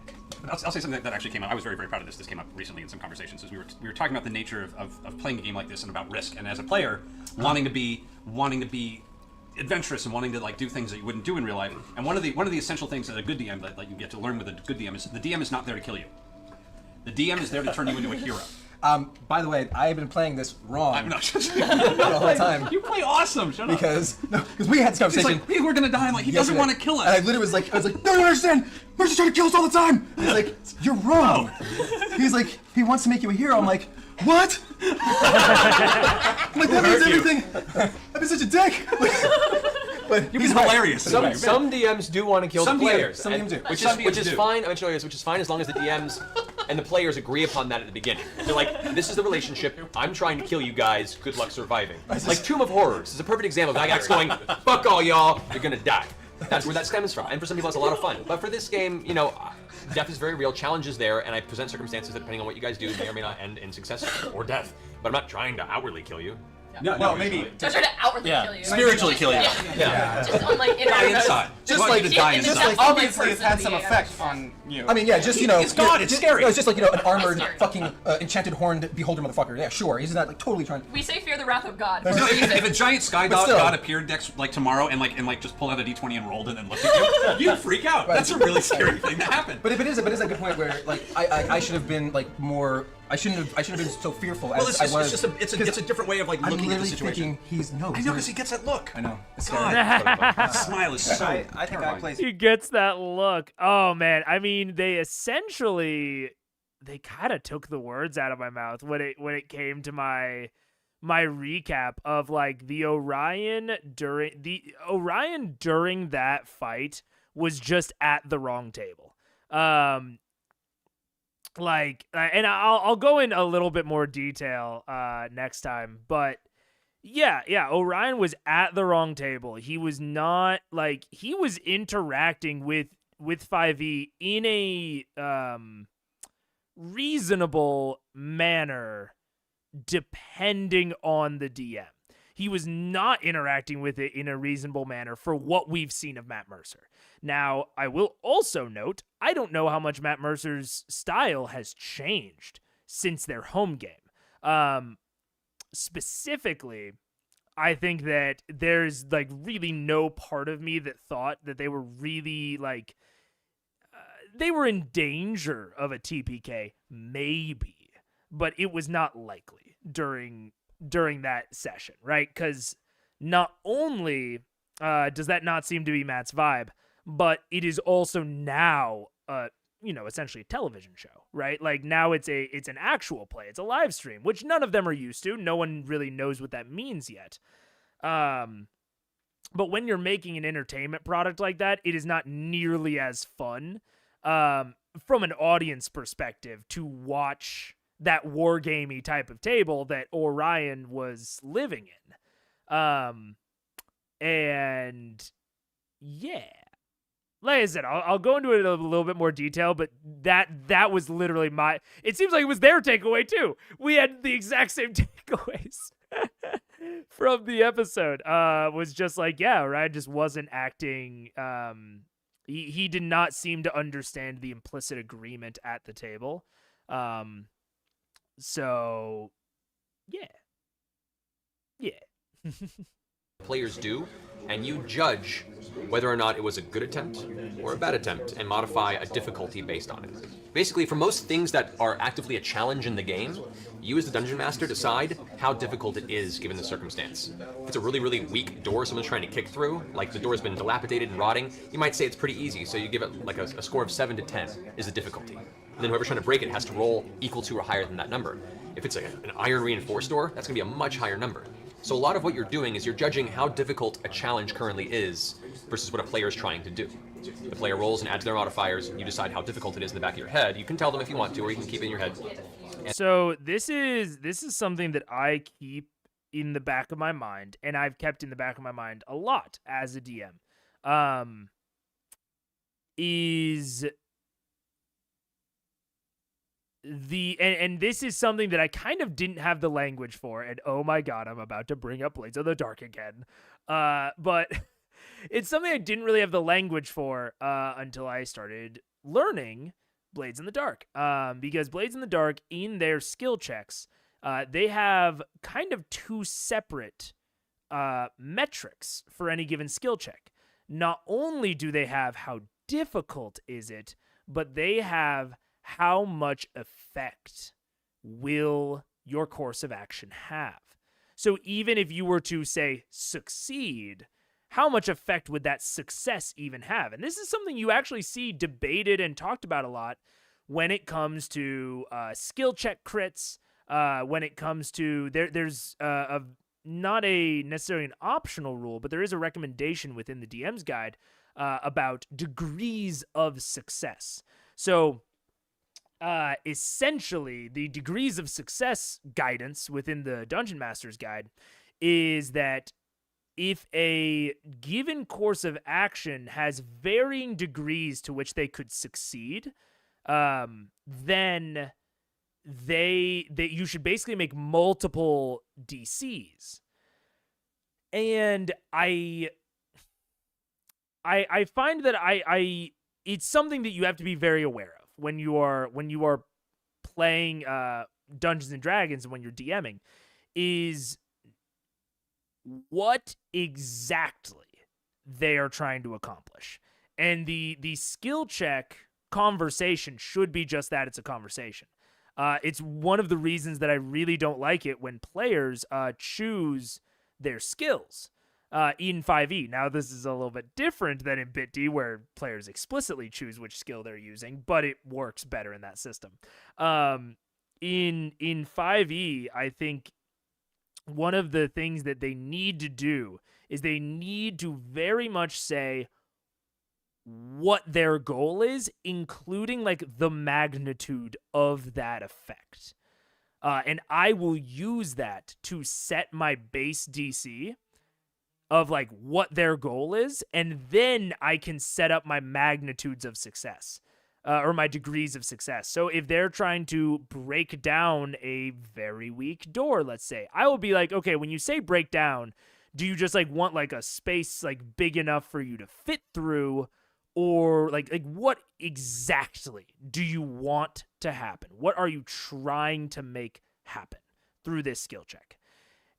I'll say something that actually came up. I was very, very proud of this. This came up recently in some conversations. As we were talking about the nature of playing a game like this and about risk, and as a player, wanting to be adventurous and wanting to like do things that you wouldn't do in real life. And one of the essential things that a good DM that you get to learn with a good DM is the DM is not there to kill you. The DM is there to turn you into a hero. By the way, I have been playing this wrong. I'm not just the whole time. You play awesome. Shut up. Because we had this conversation. He's like, hey, we're gonna die. I'm like, he doesn't want to kill us. And I literally was like, no, you don't understand. We're just trying to kill us all the time. And he's like, you're wrong. He's like, he wants to make you a hero. I'm like, what? I'm like, that means everything. I've been such a dick. But he's hilarious. Some DMs do want to kill the players. Some DMs do. Which is fine. I'm sure which is fine as long as the DMs and the players agree upon that at the beginning. They're like, this is the relationship. I'm trying to kill you guys. Good luck surviving. Like Tomb of Horrors is a perfect example. The guy going, fuck all y'all. You're gonna die. That's where that stems from. And for some people, it's a lot of fun. But for this game, you know, death is very real. Challenge is there, and I present circumstances that, depending on what you guys do, may or may not end in success or death. But I'm not trying to outwardly kill you. No, maybe. I'm trying to outwardly kill you. Spiritually kill you. Yeah. Just on like Die inside. Just You want like you to die inside. Obviously, it's had some effect on you. I mean, yeah, just, you know. It's God, it's scary. No, it's just like, you know, an armored, scary. fucking enchanted horned beholder motherfucker. Yeah, sure. He's not like totally trying to. We say fear the wrath of God. But For a reason. If a giant sky But still. god appeared next like tomorrow and just pulled out a d20 and rolled it and looked at you, you'd freak out. That's a really scary thing to happen. But it is a good point where like I should have been like more. I shouldn't have been so fearful as Well, it's I just, was. it's a different way of like I'm looking at the literally situation. thinking I know because he gets that look. I know. It's scary. God, that smile is so. I think I play. He gets that look. Oh man, I mean, they kind of took the words out of my mouth when it came to my recap of like the Orion during that fight was just at the wrong table. And I'll go in a little bit more detail next time, but yeah, Orion was at the wrong table. He was not he was interacting with 5e in a reasonable manner depending on the DM. He was not interacting with it in a reasonable manner for what we've seen of Matt Mercer. Now, I will also note, I don't know how much Matt Mercer's style has changed since their home game. Specifically, I think that there's really no part of me that thought that they were really they were in danger of a TPK, maybe, but it was not likely during that session, right? Because not only does that not seem to be Matt's vibe, but it is also now essentially a television show, right? Now it's an actual play. It's a live stream, which none of them are used to. No one really knows what that means yet. But when you're making an entertainment product like that, it is not nearly as fun from an audience perspective to watch that wargamey type of table that Orion was living in. And yeah, like I said, I'll go into it in a little bit more detail, but that was literally it seems like it was their takeaway too. We had the exact same takeaways from the episode. Was just Orion just wasn't acting, he did not seem to understand the implicit agreement at the table. So yeah. Players do, and you judge whether or not it was a good attempt or a bad attempt and modify a difficulty based on it. Basically, for most things that are actively a challenge in the game, you as the Dungeon Master decide how difficult it is given the circumstance. If it's a really, really weak door someone's trying to kick through, like the door's been dilapidated and rotting, you might say it's pretty easy, so you give it a score of 7 to 10 is the difficulty. And then whoever's trying to break it has to roll equal to or higher than that number. If it's an iron reinforced door, that's gonna be a much higher number. So a lot of what you're doing is you're judging how difficult a challenge currently is versus what a player is trying to do. The player rolls and adds their modifiers, and you decide how difficult it is in the back of your head. You can tell them if you want to, or you can keep it in your head. So this is something that I keep in the back of my mind, and I've kept in the back of my mind a lot as a DM. And this is something that I kind of didn't have the language for, and oh my god, I'm about to bring up Blades of the Dark again. But it's something I didn't really have the language for until I started learning Blades in the Dark. Because Blades in the Dark, in their skill checks, they have kind of two separate metrics for any given skill check. Not only do they have how difficult is it, but they have how much effect will your course of action have. So even if you were to, say, succeed, how much effect would that success even have? And this is something you actually see debated and talked about a lot when it comes to skill check crits, when it comes to, there's not necessarily an optional rule, but there is a recommendation within the DM's guide about degrees of success. So essentially, the degrees of success guidance within the Dungeon Master's Guide is that if a given course of action has varying degrees to which they could succeed, then you should basically make multiple DCs. And I find that it's something that you have to be very aware of when you are playing Dungeons and Dragons and when you're DMing, is what exactly they are trying to accomplish. And the skill check conversation should be just that, it's a conversation. It's one of the reasons that I really don't like it when players choose their skills in 5e. Now, this is a little bit different than in Bit D, where players explicitly choose which skill they're using, but it works better in that system. In 5e, I think one of the things that they need to do is they need to very much say, what their goal is, including like the magnitude of that effect. And I will use that to set my base DC of like what their goal is, and then I can set up my magnitudes of success, or my degrees of success. So if they're trying to break down a very weak door, let's say, I will be like, okay, when you say break down, do you just like want like a space like big enough for you to fit through, or like what exactly do you want to happen? What are you trying to make happen through this skill check?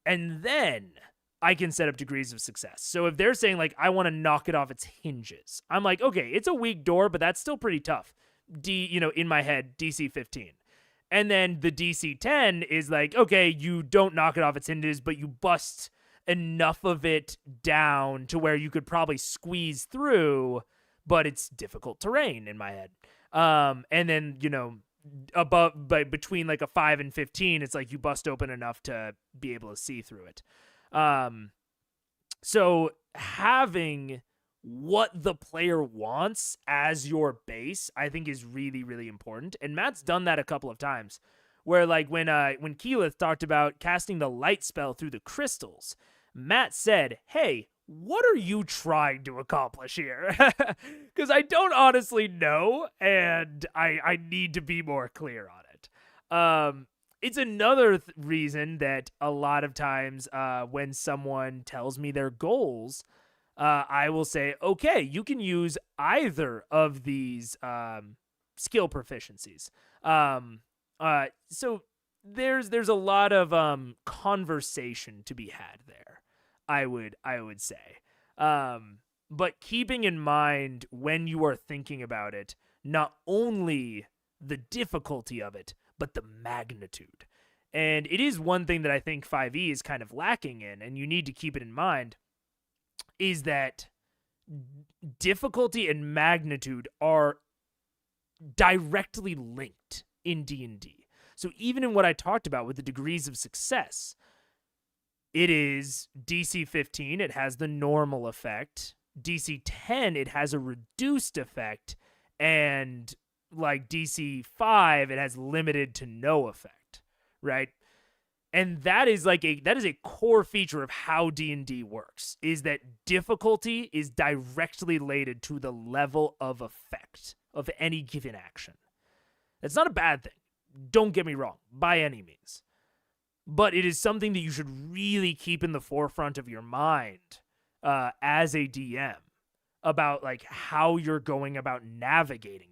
And then I can set up degrees of success. So if they're saying like, I want to knock it off its hinges, I'm like, okay, it's a weak door, but that's still pretty tough. In my head, DC 15. And then the DC 10 is like, okay, you don't knock it off its hinges, but you bust enough of it down to where you could probably squeeze through, but it's difficult terrain in my head. And then, above, but between like a 5 and 15, it's like you bust open enough to be able to see through it. So having what the player wants as your base, I think is really, really important. And Matt's done that a couple of times where like when Keyleth talked about casting the light spell through the crystals, Matt said, hey, what are you trying to accomplish here? Because I don't honestly know, and I need to be more clear on it. It's another reason that a lot of times when someone tells me their goals, I will say, okay, you can use either of these skill proficiencies. So there's a lot of conversation to be had there, I would say. But keeping in mind when you are thinking about it, not only the difficulty of it, but the magnitude. And it is one thing that I think 5e is kind of lacking in, and you need to keep it in mind, is that difficulty and magnitude are directly linked in D&D. So even in what I talked about with the degrees of success, it is DC 15, it has the normal effect. DC 10, it has a reduced effect. And like DC 5, it has limited to no effect, right? And that is a core feature of how D&D works, is that difficulty is directly related to the level of effect of any given action. That's not a bad thing. Don't get me wrong, by any means. But it is something that you should really keep in the forefront of your mind as a DM about like how you're going about navigating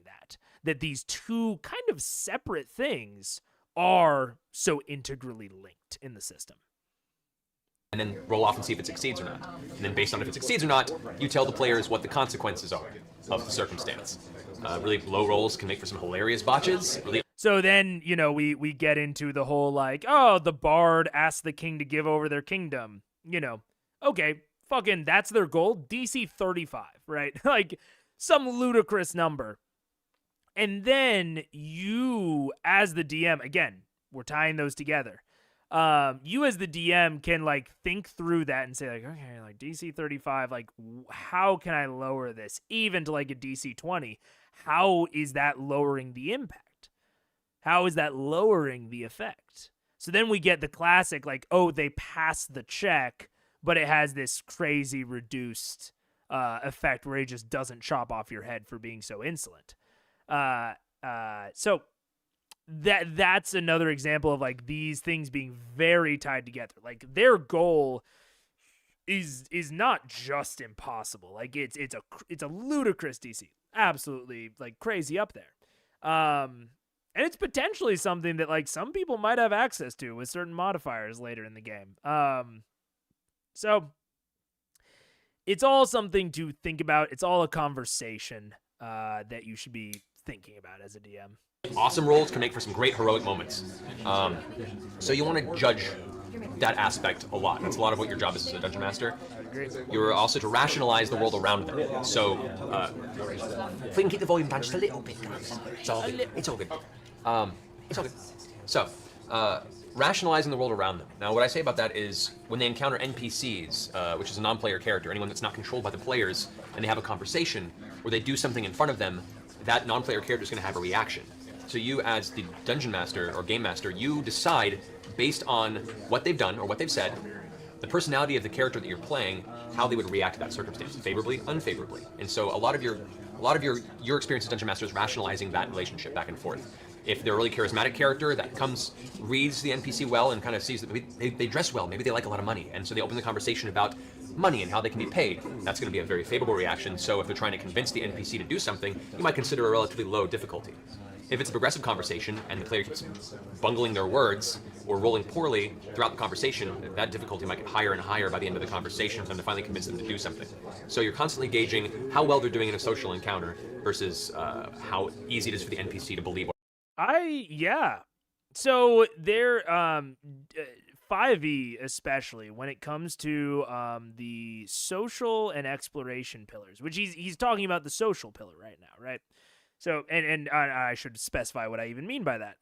that these two kind of separate things are so integrally linked in the system. And then roll off and see if it succeeds or not. And then based on if it succeeds or not, you tell the players what the consequences are of the circumstance. Really low rolls can make for some hilarious botches. So then, we get into the whole like, oh, the bard asked the king to give over their kingdom. Okay, fucking that's their goal. DC 35, right? Like some ludicrous number. And then you, as the DM, again, we're tying those together. You as the DM can like think through that and say like, okay, like DC 35, like how can I lower this even to like a DC 20? How is that lowering the impact? How is that lowering the effect? So then we get the classic like, oh, they passed the check, but it has this crazy reduced effect where it just doesn't chop off your head for being so insolent. So that's another example of like these things being very tied together. Like their goal is not just impossible. Like it's a ludicrous DC, absolutely like crazy up there. And it's potentially something that like some people might have access to with certain modifiers later in the game. So it's all something to think about. It's all a conversation that you should be thinking about as a DM. Awesome rolls can make for some great heroic moments. So you want to judge that aspect a lot. That's a lot of what your job is as a dungeon master. You're also to rationalize the world around them. So if we can keep the volume down just a little bit, guys. It's all good. It's all good. It's all good. So rationalizing the world around them. Now, what I say about that is when they encounter NPCs, which is a non-player character, anyone that's not controlled by the players, and they have a conversation, or they do something in front of them, that non-player character is going to have a reaction. So you, as the dungeon master or game master, you decide based on what they've done or what they've said, the personality of the character that you're playing, how they would react to that circumstance, favorably, unfavorably. And so a lot of your experience as dungeon master is rationalizing that relationship back and forth. If they're a really charismatic character that reads the NPC well and kind of sees that maybe they dress well, maybe they like a lot of money, and so they open the conversation about money and how they can be paid, that's going to be a very favorable reaction. So if they're trying to convince the NPC to do something, you might consider a relatively low difficulty. If it's a progressive conversation and the player keeps bungling their words or rolling poorly throughout the conversation, that difficulty might get higher and higher by the end of the conversation for them to finally convince them to do something. So you're constantly gauging how well they're doing in a social encounter versus how easy it is for the NPC to believe. Yeah. So there, 5e especially, when it comes to the social and exploration pillars, which he's talking about the social pillar right now, right? So, and I should specify what I even mean by that.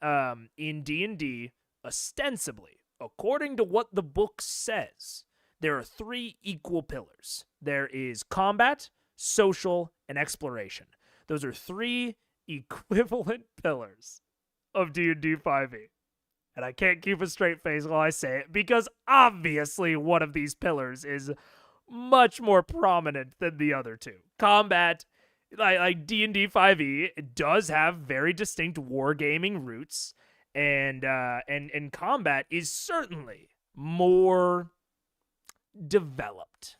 In D&D, ostensibly, according to what the book says, there are 3 equal pillars. There is combat, social, and exploration. Those are 3 equivalent pillars of D&D 5e. And I can't keep a straight face while I say it, because obviously one of these pillars is much more prominent than the other 2. Combat, like D&D 5e, it does have very distinct wargaming roots, and combat is certainly more developed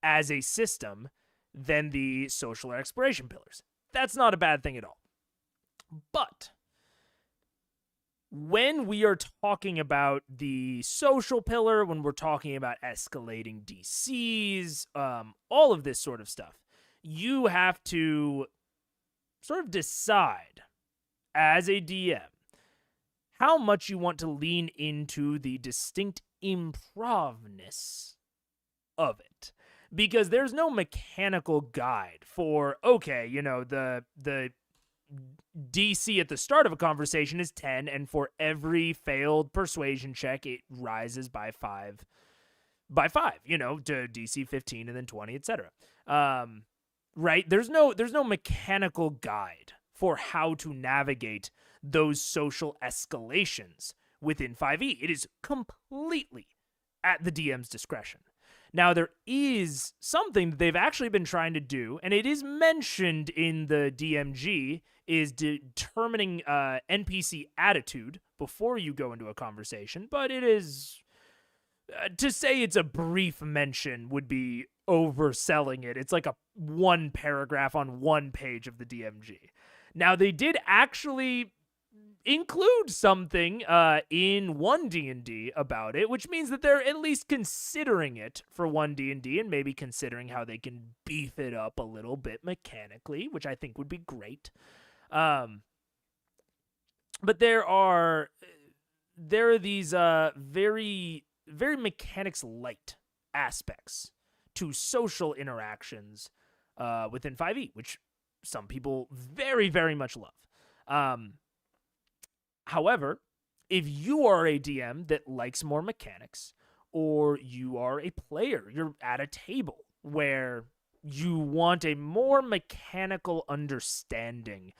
as a system than the social or exploration pillars. That's not a bad thing at all. But when we are talking about the social pillar, when we're talking about escalating DCs, all of this sort of stuff, you have to sort of decide as a DM how much you want to lean into the distinct improvness of it. Because there's no mechanical guide for, okay, the DC at the start of a conversation is 10, and for every failed persuasion check, it rises by 5, to DC 15 and then 20, etc. Right? There's no mechanical guide for how to navigate those social escalations within 5e. It is completely at the DM's discretion. Now, there is something that they've actually been trying to do, and it is mentioned in the DMG, is determining NPC attitude before you go into a conversation, but it is... to say it's a brief mention would be overselling it. It's like a 1 paragraph on 1 page of the DMG. Now, they did actually include something in 1 D&D about it, which means that they're at least considering it for 1 D&D and maybe considering how they can beef it up a little bit mechanically, which I think would be great. But there are these very, very mechanics light aspects to social interactions within 5e, which some people very, very much love. However, if you are a DM that likes more mechanics, or you are a player, you're at a table where you want a more mechanical understanding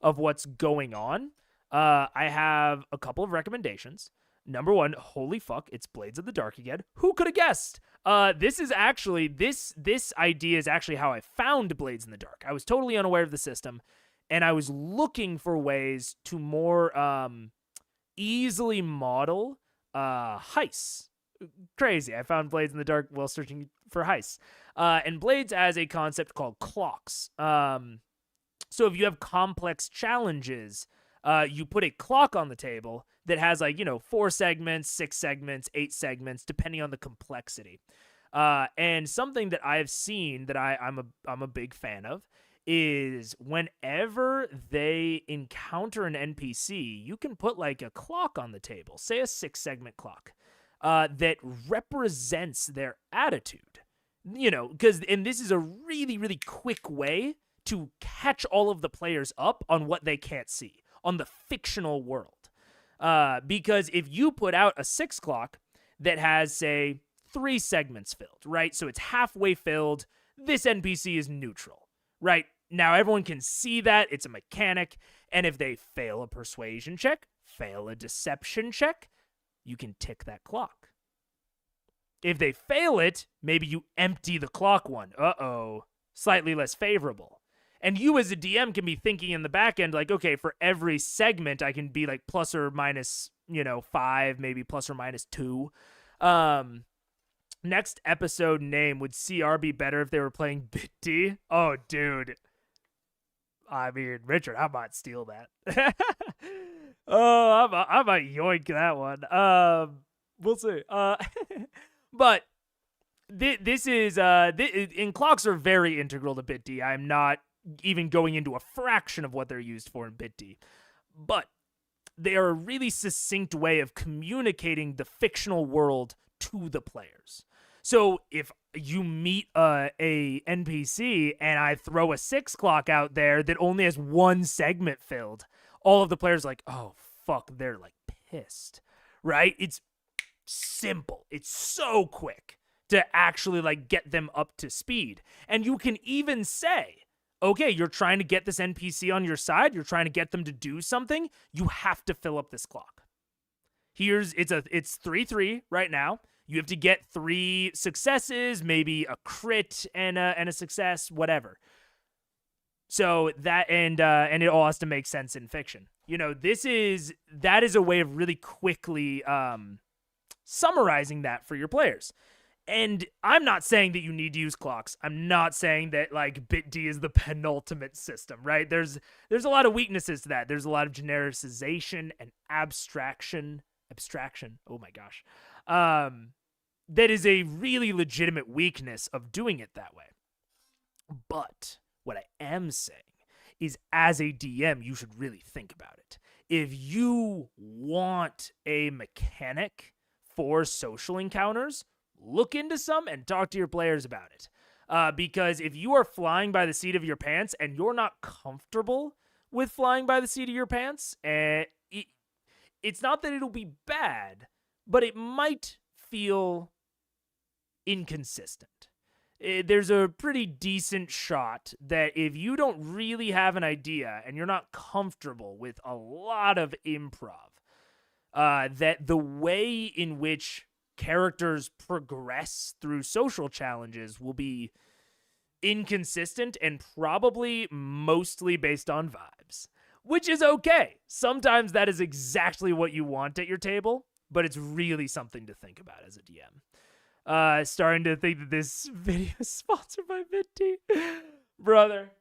of what's going on, I have a couple of recommendations. Number 1, holy fuck, it's Blades of the Dark again. Who could have guessed? This idea is actually how I found Blades in the Dark. I was totally unaware of the system, and I was looking for ways to more easily model heists. Crazy. I found Blades in the Dark while searching for heists. And Blades as a concept called clocks. So if you have complex challenges, you put a clock on the table that has 4 segments, 6 segments, 8 segments, depending on the complexity. And something that I've seen that I'm a big fan of is whenever they encounter an NPC, you can put a clock on the table, say a 6-segment clock, that represents their attitude. And this is a really, really quick way to catch all of the players up on what they can't see, on the fictional world. Because if you put out a 6 clock that has, say, 3 segments filled, right? So it's halfway filled. This NPC is neutral, right? Now everyone can see that. It's a mechanic. And if they fail a persuasion check, fail a deception check, you can tick that clock. If they fail it, maybe you empty the clock one. Uh-oh. Slightly less favorable. And you as a DM can be thinking in the back end, like, okay, for every segment, I can be like plus or minus, 5, maybe plus or minus 2. Next episode name, would CR be better if they were playing Bit D? Oh, dude. I mean, Richard, I might steal that. Oh, I might yoink that one. We'll see. But this is, and clocks are very integral to Bit D. I'm not even going into a fraction of what they're used for in Bit D. But they are a really succinct way of communicating the fictional world to the players. So if you meet a NPC and I throw a 6 clock out there that only has 1 segment filled, all of the players are like, oh, fuck, they're like pissed, right? It's simple. It's so quick to actually like get them up to speed. And you can even say, okay, you're trying to get this NPC on your side. You're trying to get them to do something. You have to fill up this clock. It's 3-3 right now. You have to get 3 successes, maybe a crit and a success, whatever. So that and it all has to make sense in fiction. That is a way of really quickly summarizing that for your players. And I'm not saying that you need to use clocks. I'm not saying that like Bit D is the penultimate system, right? There's a lot of weaknesses to that. There's a lot of genericization and abstraction. Oh my gosh. That is a really legitimate weakness of doing it that way. But what I am saying is, as a DM, you should really think about it. If you want a mechanic for social encounters, look into some and talk to your players about it. Because if you are flying by the seat of your pants and you're not comfortable with flying by the seat of your pants, it's not that it'll be bad, but it might feel inconsistent. There's a pretty decent shot that if you don't really have an idea and you're not comfortable with a lot of improv, that the way in which characters progress through social challenges will be inconsistent and probably mostly based on vibes, which is okay. Sometimes that is exactly what you want at your table, but it's really something to think about as a DM. Starting to think that this video is sponsored by Minty. Brother,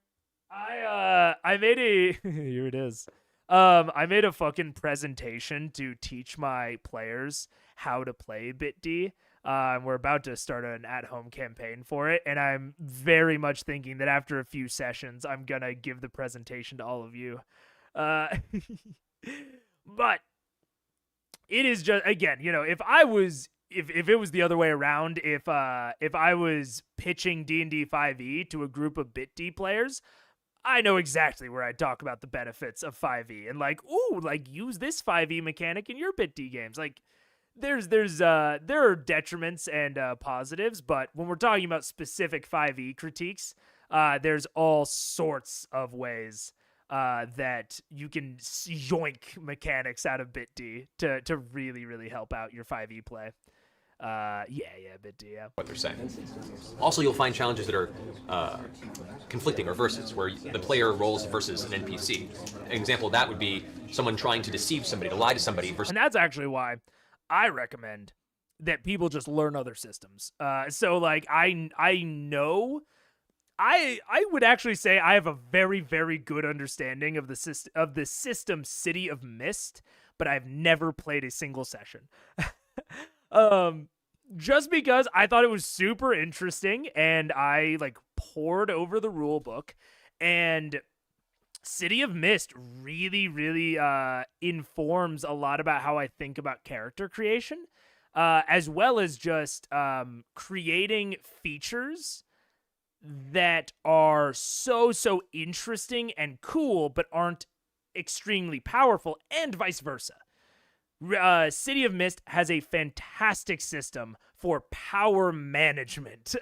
I made a here it is. I made a fucking presentation to teach my players how to play Bit D. We're about to start an at-home campaign for it, and I'm very much thinking that after a few sessions, I'm gonna give the presentation to all of you. But it is just, again, if it was the other way around, if I was pitching D&D 5e to a group of Bit D players, I know exactly where I'd talk about the benefits of 5e and use this 5e mechanic in your Bit D games. There are detriments and positives, but when we're talking about specific 5e critiques, there's all sorts of ways that you can yoink mechanics out of Bit D to really, really help out your 5e play. Bit D, yeah. What they're saying. Also, you'll find challenges that are conflicting or versus, where the player rolls versus an NPC. An example of that would be someone trying to deceive somebody, to lie to somebody. And that's actually why I recommend that people just learn other systems. I know... I would actually say I have a very, very good understanding of the system City of Mist, but I've never played a single session. Just because I thought it was super interesting, and I pored over the rule book, and City of Mist really, really informs a lot about how I think about character creation, as well as just creating features that are so interesting and cool, but aren't extremely powerful, and vice versa. City of Mist has a fantastic system for power management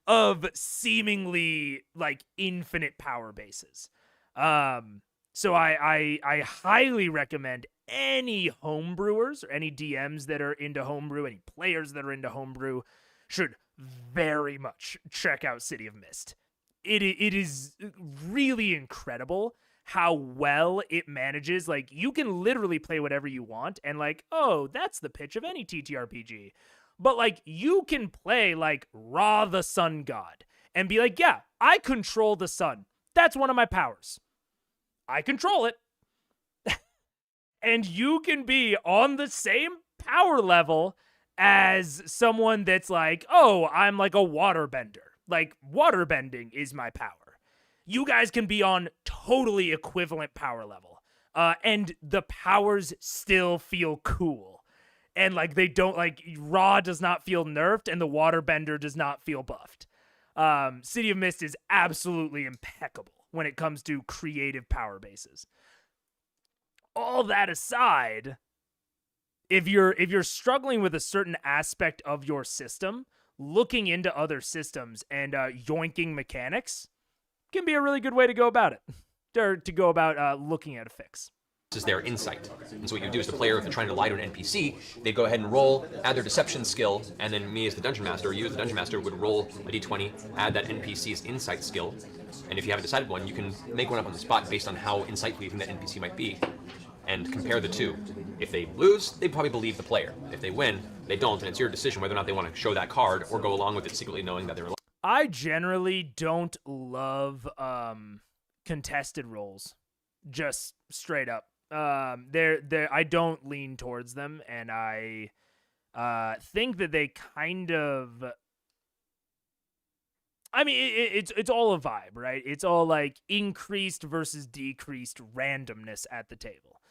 of seemingly like infinite power bases. So I highly recommend any homebrewers or any DMs that are into homebrew, any players that are into homebrew should very much check out City of Mist. It is really incredible how well it manages. Like, you can literally play whatever you want, and like, oh, that's the pitch of any TTRPG. But like, you can play like Ra the Sun God and be like, yeah, I control the sun. That's one of my powers. I control it. And you can be on the same power level as someone that's like, oh, I'm like a waterbender. Like, waterbending is my power. You guys can be on totally equivalent power level. And the powers still feel cool. And like, they don't, like, Ra does not feel nerfed and the waterbender does not feel buffed. City of Mist is absolutely impeccable when it comes to creative power bases. All that aside, if you're struggling with a certain aspect of your system, looking into other systems and yoinking mechanics can be a really good way to go about it, or to go about looking at a fix. This is their insight. And so what you do as the player, if they're trying to lie to an NPC, they go ahead and roll, add their deception skill, and then me as the dungeon master, or you as the dungeon master, would roll a d20, add that NPC's insight skill, and if you haven't decided one, you can make one up on the spot based on how insightful you think that NPC might be, and compare the two. If they lose, they probably believe the player. If they win, they don't, and it's your decision whether or not they want to show that card or go along with it secretly knowing that they're lying. I generally don't love contested rolls, just straight up. I don't lean towards them, and I think that they kind of, I mean, it's all a vibe, right? It's all like increased versus decreased randomness at the table,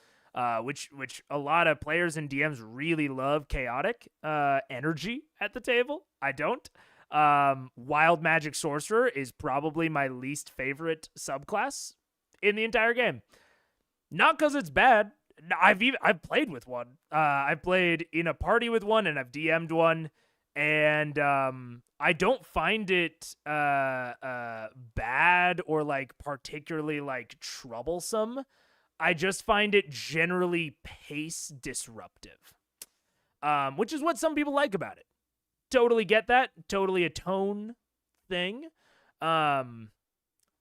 which a lot of players and DMs really love chaotic energy at the table. I don't. Wild Magic Sorcerer is probably my least favorite subclass in the entire game. Not because it's bad. I've played with one. I've played in a party with one, and I've DM'd one, and I don't find it bad or like particularly like troublesome. I just find it generally pace disruptive, which is what some people like about it. Totally get that. Totally a tone thing.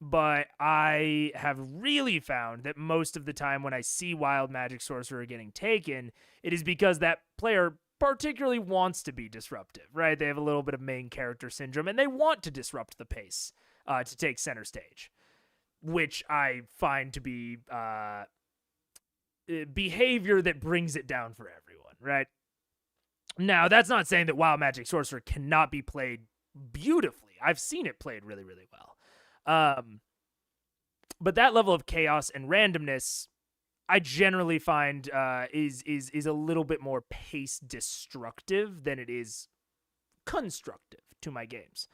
But I have really found that most of the time when I see Wild Magic Sorcerer getting taken, it is because that player particularly wants to be disruptive, right? They have a little bit of main character syndrome, and they want to disrupt the pace to take center stage, which I find to be behavior that brings it down for everyone, right? Now, that's not saying that Wild Magic Sorcerer cannot be played beautifully. I've seen it played really, really well. But that level of chaos and randomness, I generally find is a little bit more pace destructive than it is constructive to my games.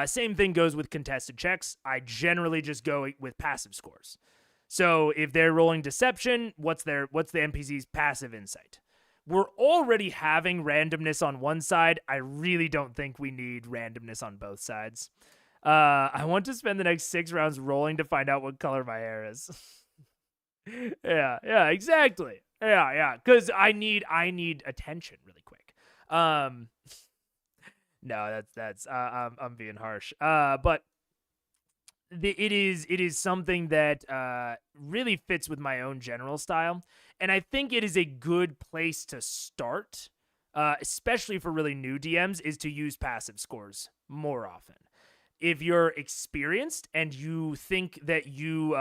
Same thing goes with contested checks. I generally just go with passive scores. So if they're rolling deception, what's the NPC's passive insight? We're already having randomness on one side. I really don't think we need randomness on both sides. I want to spend the next 6 rounds rolling to find out what color my hair is. Yeah, exactly. Yeah, because I need attention really quick. No, that's I'm being harsh. But it is something that really fits with my own general style, and I think it is a good place to start, especially for really new DMs, is to use passive scores more often. If you're experienced and you think that you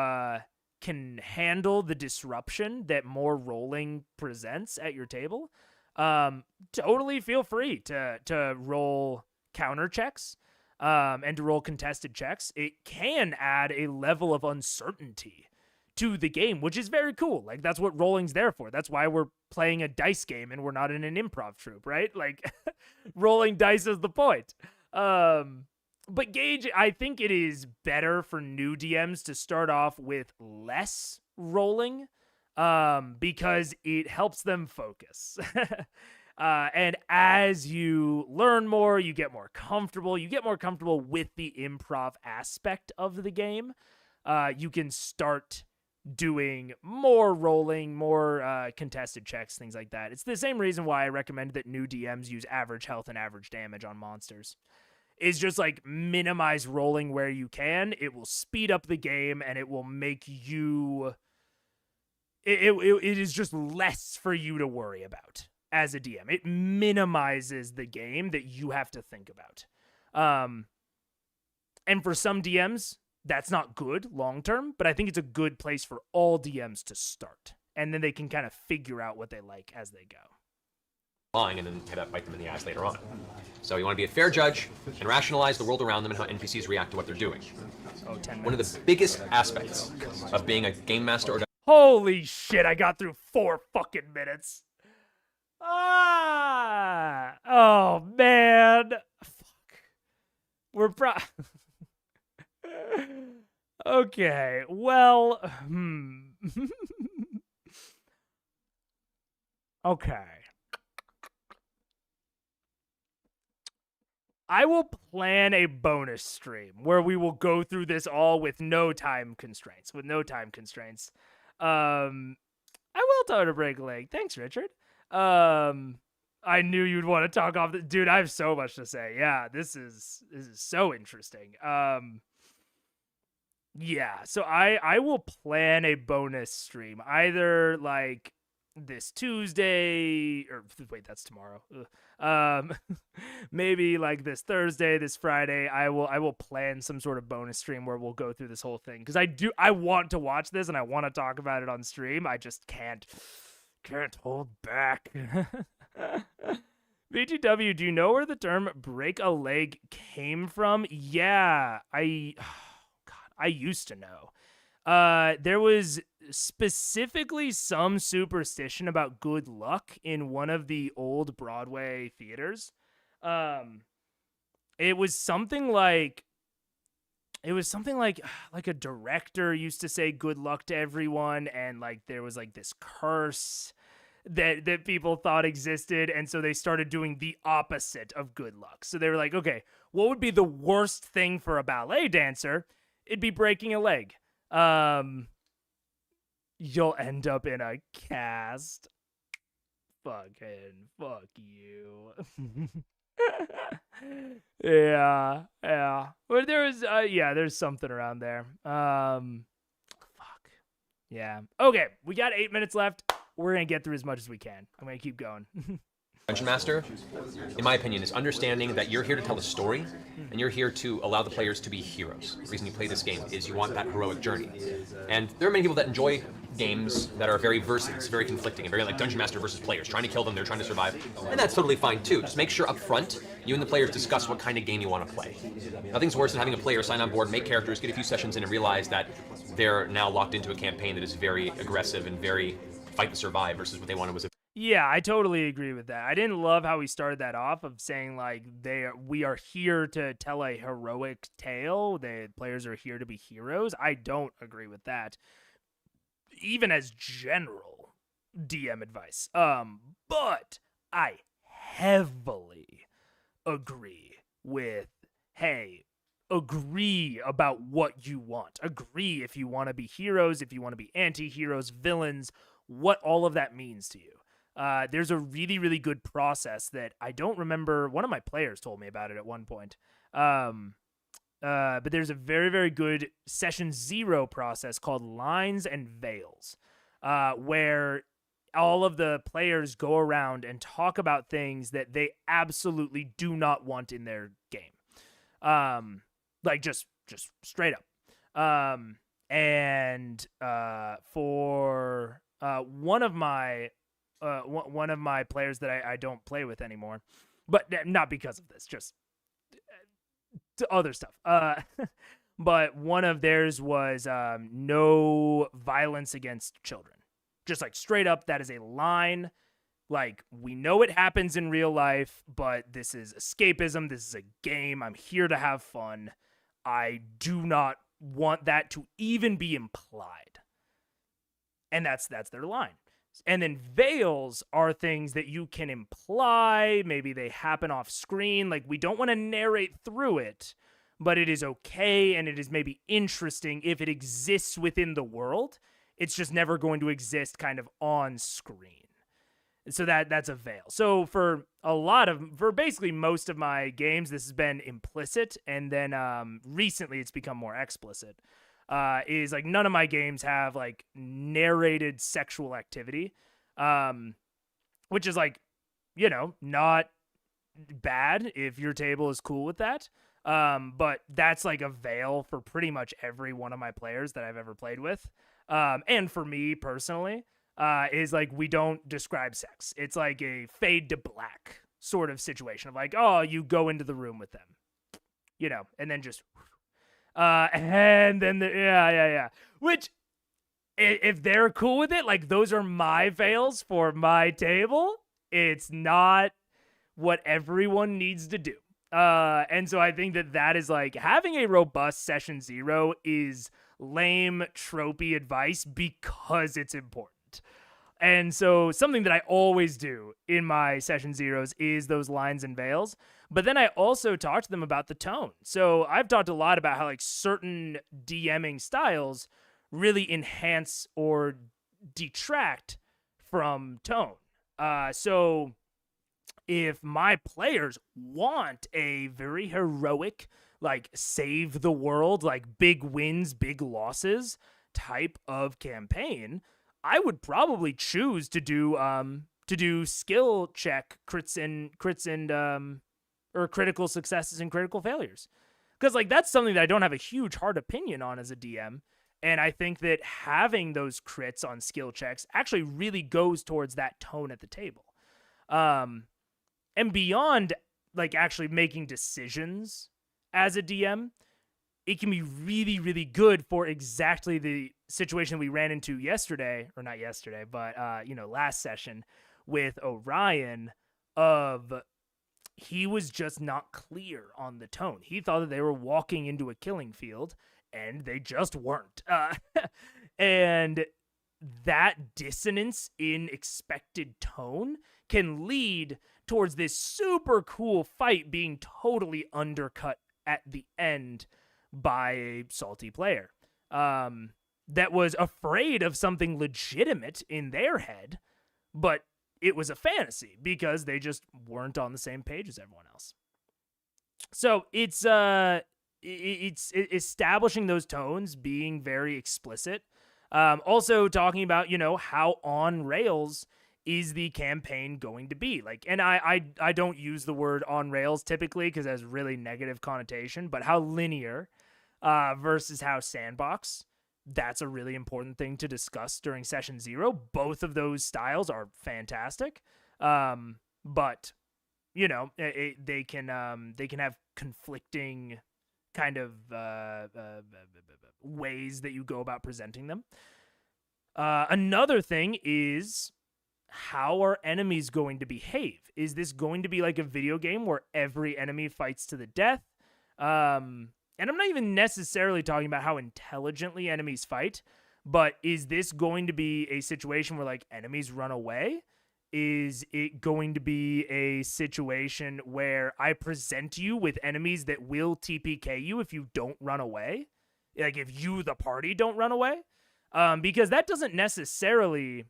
can handle the disruption that more rolling presents at your table, totally feel free to roll counter checks and to roll contested checks. It can add a level of uncertainty to the game, which is very cool. Like, that's what rolling's there for. That's why we're playing a dice game and we're not in an improv troupe, right? Like, rolling dice is the point. But Gage, I think it is better for new DMs to start off with less rolling because it helps them focus. And as you learn more, you get more comfortable. You get more comfortable with the improv aspect of the game. You can start doing more rolling, more contested checks, things like that. It's the same reason why I recommend that new DMs use average health and average damage on monsters. Is just like minimize rolling where you can. It will speed up the game and it will make you... It is just less for you to worry about as a DM. It minimizes the game that you have to think about. And for some DMs, that's not good long term, but I think it's a good place for all DMs to start. And then they can kind of figure out what they like as they go. Lying and then have that bite them in the ass later on. So you want to be a fair judge and rationalize the world around them and how NPCs react to what they're doing. Oh, 10 minutes. One of the biggest aspects of being a game master or holy shit, I got through 4 fucking minutes. Oh, man. Fuck. We're okay, well, okay. I will plan a bonus stream where we will go through this all with no time constraints. I will tell her to break a leg. Thanks, Richard. I knew you'd want to talk off the dude. I have so much to say. Yeah, this is so interesting. Yeah, so I will plan a bonus stream either like this Tuesday or wait, that's tomorrow. Maybe like this Thursday, this Friday. I will plan some sort of bonus stream where we'll go through this whole thing because I want to watch this and I want to talk about it on stream. I just can't hold back. BTW, do you know where the term break a leg came from? Yeah, I used to know. There was specifically some superstition about good luck in one of the old Broadway theaters. It was something like a director used to say good luck to everyone, and like there was like this curse that people thought existed, and so they started doing the opposite of good luck. So they were like, okay, what would be the worst thing for a ballet dancer? It'd be breaking a leg. You'll end up in a cast. Fuck you. Yeah. But there's something around there. Fuck. Yeah. Okay, we got 8 minutes left. We're gonna get through as much as we can. I'm gonna keep going. Dungeon Master, in my opinion, is understanding that you're here to tell a story, and you're here to allow the players to be heroes. The reason you play this game is you want that heroic journey. And there are many people that enjoy games that are very versus, very conflicting, and very like Dungeon Master versus players, trying to kill them, they're trying to survive. And that's totally fine too. Just make sure up front, you and the players discuss what kind of game you want to play. Nothing's worse than having a player sign on board, make characters, get a few sessions in, and realize that they're now locked into a campaign that is very aggressive and very fight to survive versus what they wanted was a... Yeah, I totally agree with that. I didn't love how he started that off of saying like we are here to tell a heroic tale. The players are here to be heroes. I don't agree with that. Even as general DM advice. But I heavily agree with, hey, agree about what you want. Agree if you want to be heroes, if you want to be anti-heroes, villains, what all of that means to you. There's a really, really good process that I don't remember. One of my players told me about it at one point. But there's a very, very good session 0 process called Lines and Veils, where all of the players go around and talk about things that they absolutely do not want in their game. Like just straight up. For one of my players that I don't play with anymore, but not because of this, just to other stuff. But one of theirs was no violence against children. Just like straight up, that is a line. Like, we know it happens in real life, but this is escapism. This is a game. I'm here to have fun. I do not want that to even be implied. and that's their line. And then veils are things that you can imply, maybe they happen off screen, like we don't want to narrate through it, but it is okay and it is maybe interesting if it exists within the world. It's just never going to exist kind of on screen. So that's a veil. So for basically most of my games, this has been implicit, and then recently it's become more explicit. Is like none of my games have like narrated sexual activity, which is like, not bad if your table is cool with that. But that's like a veil for pretty much every one of my players that I've ever played with. And for me personally, is like we don't describe sex. It's like a fade to black sort of situation of like, oh, you go into the room with them, and then just, and then yeah. Which, if they're cool with it, like those are my veils for my table. It's not what everyone needs to do. And so I think that is like having a robust session 0 is lame, tropey advice because it's important. And so something that I always do in my session 0s is those lines and veils. But then I also talk to them about the tone. So I've talked a lot about how like certain DMing styles really enhance or detract from tone. So if my players want a very heroic, like save the world, like big wins, big losses type of campaign, I would probably choose to do skill check crits and or critical successes and critical failures. Because like that's something that I don't have a huge hard opinion on as a DM. And I think that having those crits on skill checks actually really goes towards that tone at the table. And beyond like actually making decisions as a DM, it can be really, really good for exactly the situation we ran into yesterday, or not yesterday, but, last session with Orion of he was just not clear on the tone. He thought that they were walking into a killing field, and they just weren't. And that dissonance in expected tone can lead towards this super cool fight being totally undercut at the end by a salty player that was afraid of something legitimate in their head, but it was a fantasy because they just weren't on the same page as everyone else. So it's establishing those tones, being very explicit. Also talking about, how on rails is the campaign going to be like, and I don't use the word on rails typically because it has really negative connotation, but how linear versus how sandbox, that's a really important thing to discuss during session 0. Both of those styles are fantastic. But they can have conflicting kind of ways that you go about presenting them. Another thing is, how are enemies going to behave? Is this going to be like a video game where every enemy fights to the death? And I'm not even necessarily talking about how intelligently enemies fight, but is this going to be a situation where like enemies run away? Is it going to be a situation where I present you with enemies that will TPK you if you don't run away? Like if you, the party, don't run away? Because that doesn't necessarily...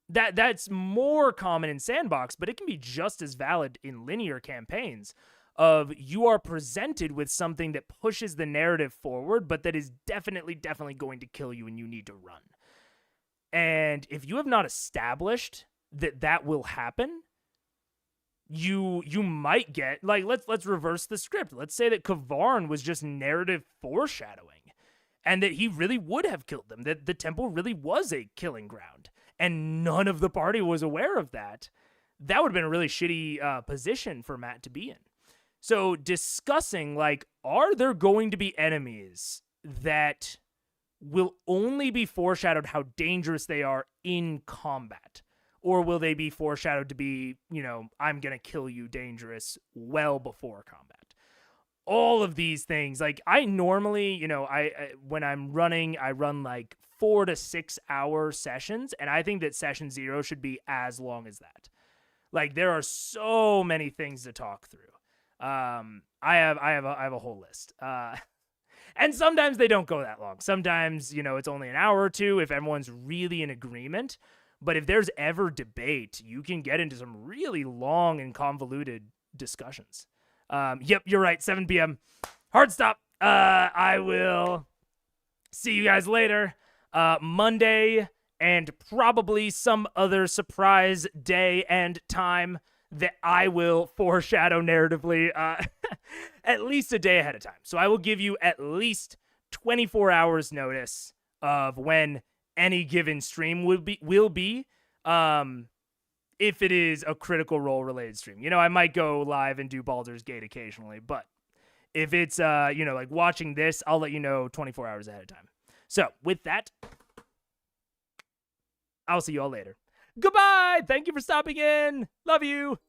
That's more common in sandbox, but it can be just as valid in linear campaigns of you are presented with something that pushes the narrative forward, but that is definitely going to kill you and you need to run. And if you have not established that will happen, you might get, like, let's reverse the script. Let's say that Kavarn was just narrative foreshadowing and that he really would have killed them, that the temple really was a killing ground. And none of the party was aware of that. That would have been a really shitty position for Matt to be in. So discussing, like, are there going to be enemies that will only be foreshadowed how dangerous they are in combat? Or will they be foreshadowed to be, I'm going to kill you dangerous well before combat? all of these things. Like I normally, you know, I when I'm running, I run like 4 to 6 hour sessions, and I think that session 0 should be as long as that. Like there are so many things to talk through. I have a whole list. And sometimes they don't go that long. Sometimes, you know, it's only an hour or two if everyone's really in agreement. But if there's ever debate, you can get into some really long and convoluted discussions. Yep, you're right. 7 p.m. Hard stop. I will see you guys later. Monday and probably some other surprise day and time that I will foreshadow narratively at least a day ahead of time. So I will give you at least 24 hours notice of when any given stream will be if it is a Critical Role related stream. You know, I might go live and do Baldur's Gate occasionally, but if it's you know, like watching this, I'll let you know 24 hours ahead of time. So with that, I'll see you all later. Goodbye. Thank you for stopping in. Love you.